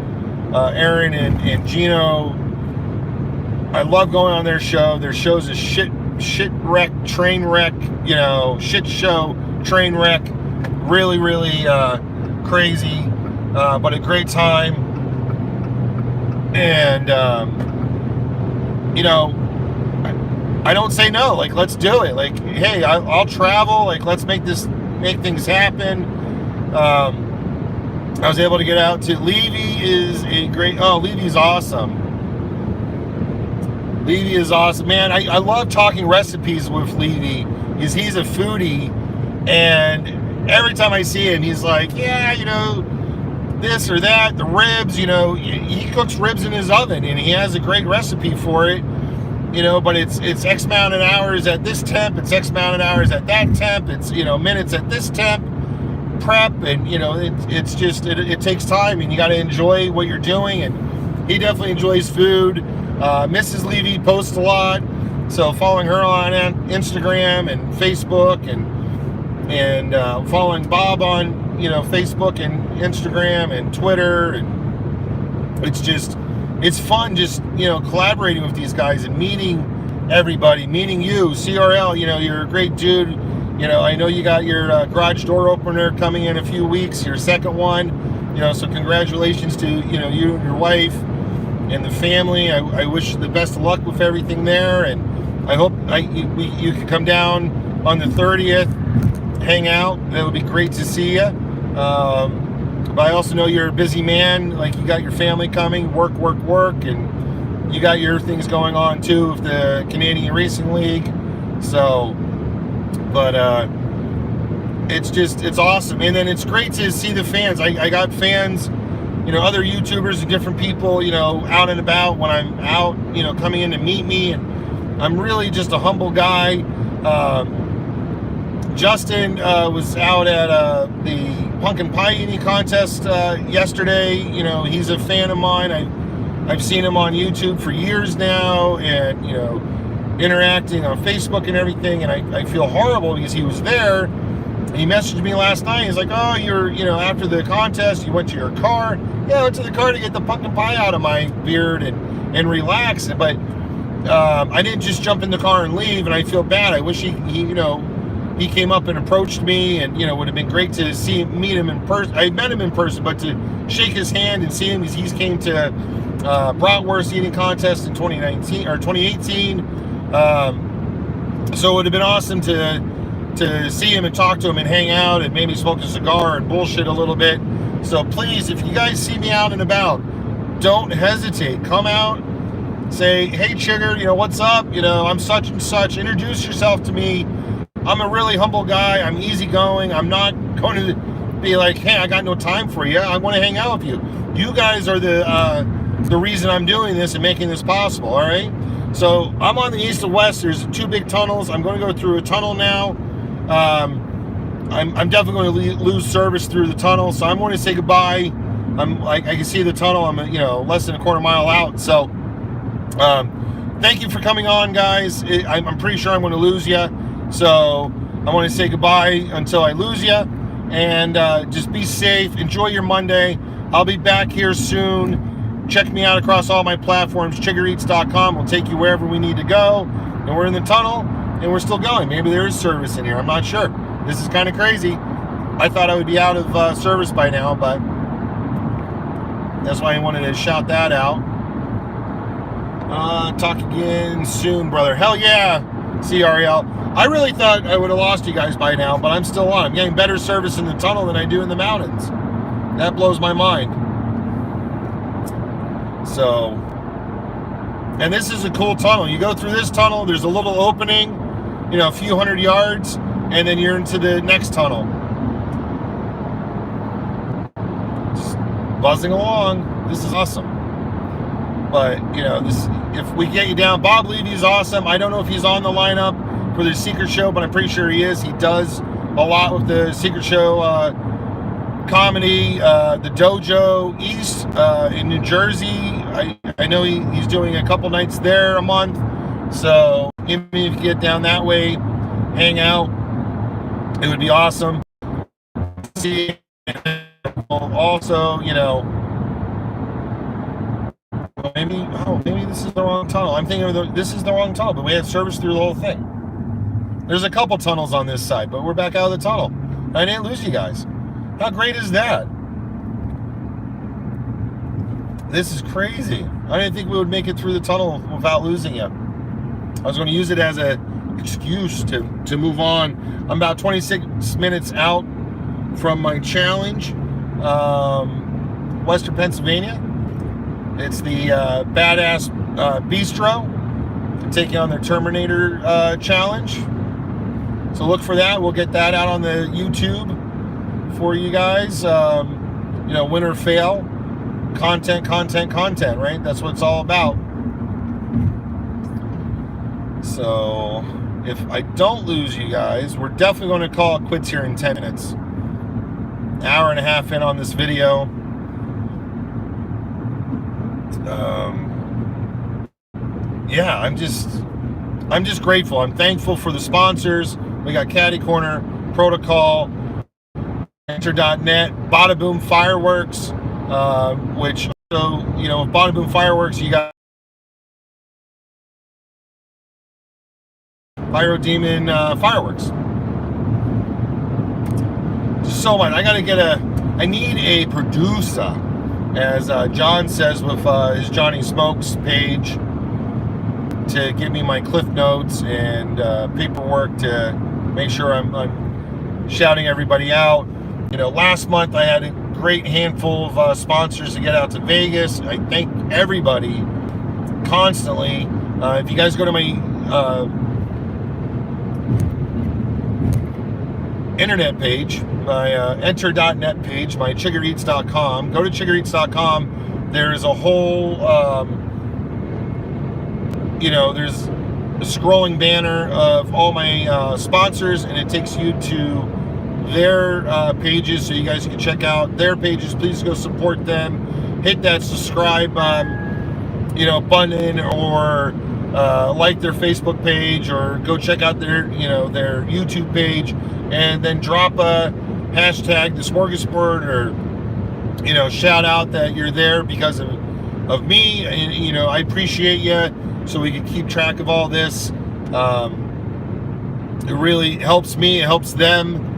Aaron and Gino. I love going on their show. Their show's a shit wreck, train wreck, you know, shit show, train wreck. Really, really crazy, but a great time. And, you know, I don't say no. Like, let's do it. Like, hey, I'll travel. Like, let's make things happen. I was able to get out to Levy. Is a great. Oh, Levy's awesome. Levy is awesome, man. I love talking recipes with Levy. He's a foodie, and every time I see him, he's like, yeah, you know, this or that, the ribs, you know, he cooks ribs in his oven, and he has a great recipe for it, you know, but it's X amount of hours at this temp, it's X amount of hours at that temp, it's, you know, minutes at this temp, prep, and, you know, it's just, it takes time, and you got to enjoy what you're doing, and he definitely enjoys food. Mrs. Levy posts a lot, so following her on Instagram and Facebook, and following Bob on, you know, Facebook and Instagram and Twitter, and it's fun just, you know, collaborating with these guys and meeting everybody, meeting you, CRL, you know, you're a great dude, you know, I know you got your garage door opener coming in a few weeks, your second one, you know, so congratulations to, you know, you and your wife and the family. I wish you the best of luck with everything there, and I hope you could come down on the 30th, hang out. That would be great to see you. But I also know you're a busy man. Like, you got your family coming, work, and you got your things going on too with the Canadian Racing League. So, but it's awesome, and then it's great to see the fans. I got fans, you know, other YouTubers and different people, you know, out and about when I'm out, you know, coming in to meet me, and I'm really just a humble guy. Justin was out at the Pumpkin Pie Eating Contest yesterday. You know, he's a fan of mine. I've seen him on YouTube for years now, and, you know, interacting on Facebook and everything, and I feel horrible because he was there. He messaged me last night. He's like, oh, you know, after the contest, you went to your car. Yeah, I went to the car to get the pumpkin pie out of my beard and relax. But I didn't just jump in the car and leave, and I feel bad. I wish he you know, he came up and approached me, and, you know, would have been great to meet him in person. I met him in person, but to shake his hand and see him, because he's came to Bratwurst Eating Contest in 2019 or 2018. So it would have been awesome to see him and talk to him and hang out and maybe smoke a cigar and bullshit a little bit. So please, if you guys see me out and about, don't hesitate. Come out, say, hey, Chigger, you know, what's up? You know, I'm such and such. Introduce yourself to me. I'm a really humble guy. I'm easygoing. I'm not going to be like, hey, I got no time for you. I want to hang out with you. You guys are the reason I'm doing this and making this possible, all right? So I'm on the east and west. There's two big tunnels. I'm going to go through a tunnel now. I'm definitely going to lose service through the tunnel, so I'm going to say goodbye. I can see the tunnel. I'm, you know, less than a quarter mile out. So thank you for coming on, guys. I'm pretty sure I'm going to lose you, so I want to say goodbye until I lose you, and just be safe. Enjoy your Monday. I'll be back here soon. Check me out across all my platforms. ChiggerEats.com will take you wherever we need to go, and we're in the tunnel. and we're still going. Maybe there is service in here. I'm not sure. This is kind of crazy. I thought I would be out of service by now, but that's why I wanted to shout that out. Talk again soon, brother. Hell yeah, CRL. I really thought I would have lost you guys by now, but I'm still on. I'm getting better service in the tunnel than I do in the mountains. That blows my mind. So, and this is a cool tunnel. You go through this tunnel, there's a little opening, you know, a few hundred yards, and then you're into the next tunnel. Just buzzing along. This is awesome. But, you know, this, if we get you down, Bob Levy's awesome. I don't know if he's on the lineup for the Secret Show, but I'm pretty sure he is. He does a lot with the Secret Show comedy. The Dojo East in New Jersey. I know he's doing a couple nights there a month. So if you get down that way, hang out. It would be awesome. See, also, you know, maybe this is the wrong tunnel. I'm thinking this is the wrong tunnel, but we have service through the whole thing. There's a couple tunnels on this side, but we're back out of the tunnel. I didn't lose you guys. How great is that? This is crazy. I didn't think we would make it through the tunnel without losing you. I was going to use it as an excuse to move on. I'm about 26 minutes out from my challenge, Western Pennsylvania. It's the Badass Bistro taking on their Terminator challenge. So look for that. We'll get that out on the YouTube for you guys. You know, win or fail. Content, right? That's what it's all about. So if I don't lose you guys, we're definitely going to call it quits here in 10 minutes. Hour and a half in on this video. Yeah, I'm just grateful. I'm thankful for the sponsors. We got Caddy Corner, Protocol, Enter.net, Bada Boom Fireworks, which, so, you know, with Bada Boom Fireworks, you got Pyro Demon Fireworks. Just so much. I need a producer, as John says with his Johnny Smokes page, to give me my cliff notes and paperwork to make sure I'm shouting everybody out. You know, last month I had a great handful of sponsors to get out to Vegas. I thank everybody constantly. If you guys go to my internet page, my enter.net page, my chiggereats.com, go to chiggereats.com. There's a whole you know, there's a scrolling banner of all my sponsors, and it takes you to their pages, so you guys can check out their pages. Please go support them. Hit that subscribe you know, button, or like their Facebook page, or go check out their, you know, their YouTube page, and then drop a hashtag the smorgasbord, or, you know, shout out that you're there because of me, and, you know, I appreciate you, so we can keep track of all this. It really helps me, it helps them,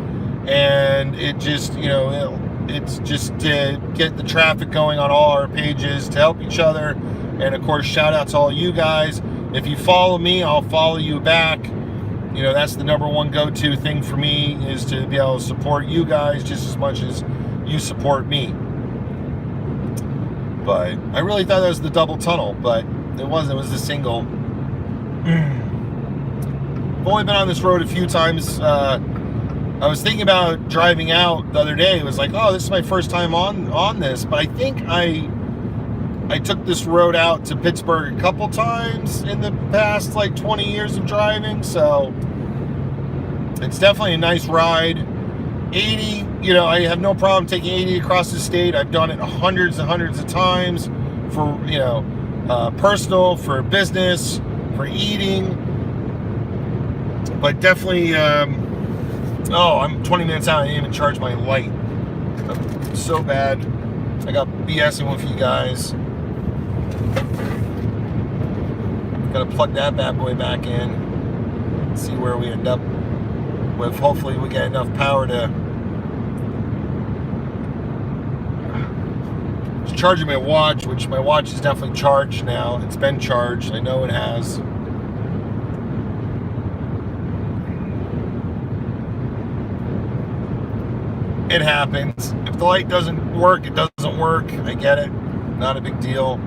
and it just, you know, it's just to get the traffic going on all our pages, to help each other. And of course, shout out to all you guys. If you follow me, I'll follow you back. You know, that's the number one go-to thing for me, is to be able to support you guys just as much as you support me. But I really thought that was the double tunnel, but it wasn't. It was the single. I've only been on this road a few times. I was thinking about driving out the other day. It was like, oh, this is my first time on this. But I think I took this road out to Pittsburgh a couple times in the past, like, 20 years of driving. So it's definitely a nice ride. 80, you know, I have no problem taking 80 across the state. I've done it hundreds and hundreds of times for, you know, personal, for business, for eating. But definitely, oh, I'm 20 minutes out. I didn't even charge my light. I'm so bad. I got BSing with you guys. Gotta plug that bad boy back in. see where we end up with. Hopefully we get enough power to... It's charging my watch, which my watch is definitely charged now. It's been charged. I know it has. It happens. If the light doesn't work, it doesn't work. I get it. Not a big deal.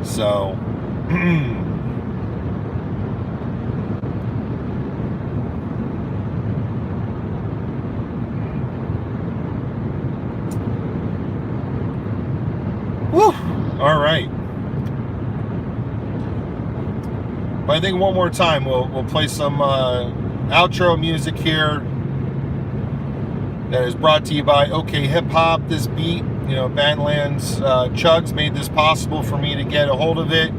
So, whew. All right. But I think one more time we'll play some outro music here that is brought to you by OK Hip Hop. This beat, Badlands Chugs made this possible for me to get a hold of it,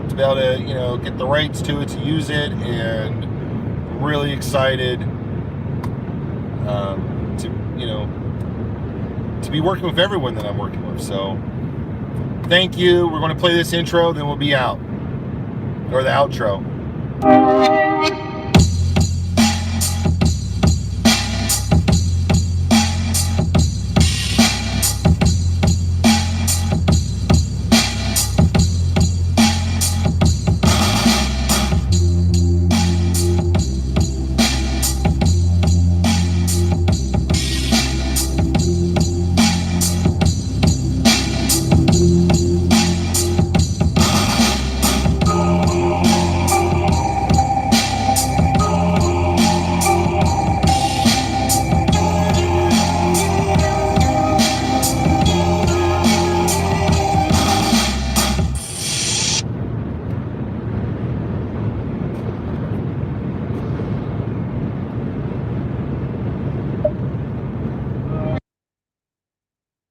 to be able to, get the rights to it, to use it, and I'm really excited to be working with everyone that I'm working with. So thank you. We're going to play this intro, then we'll be out, or the outro.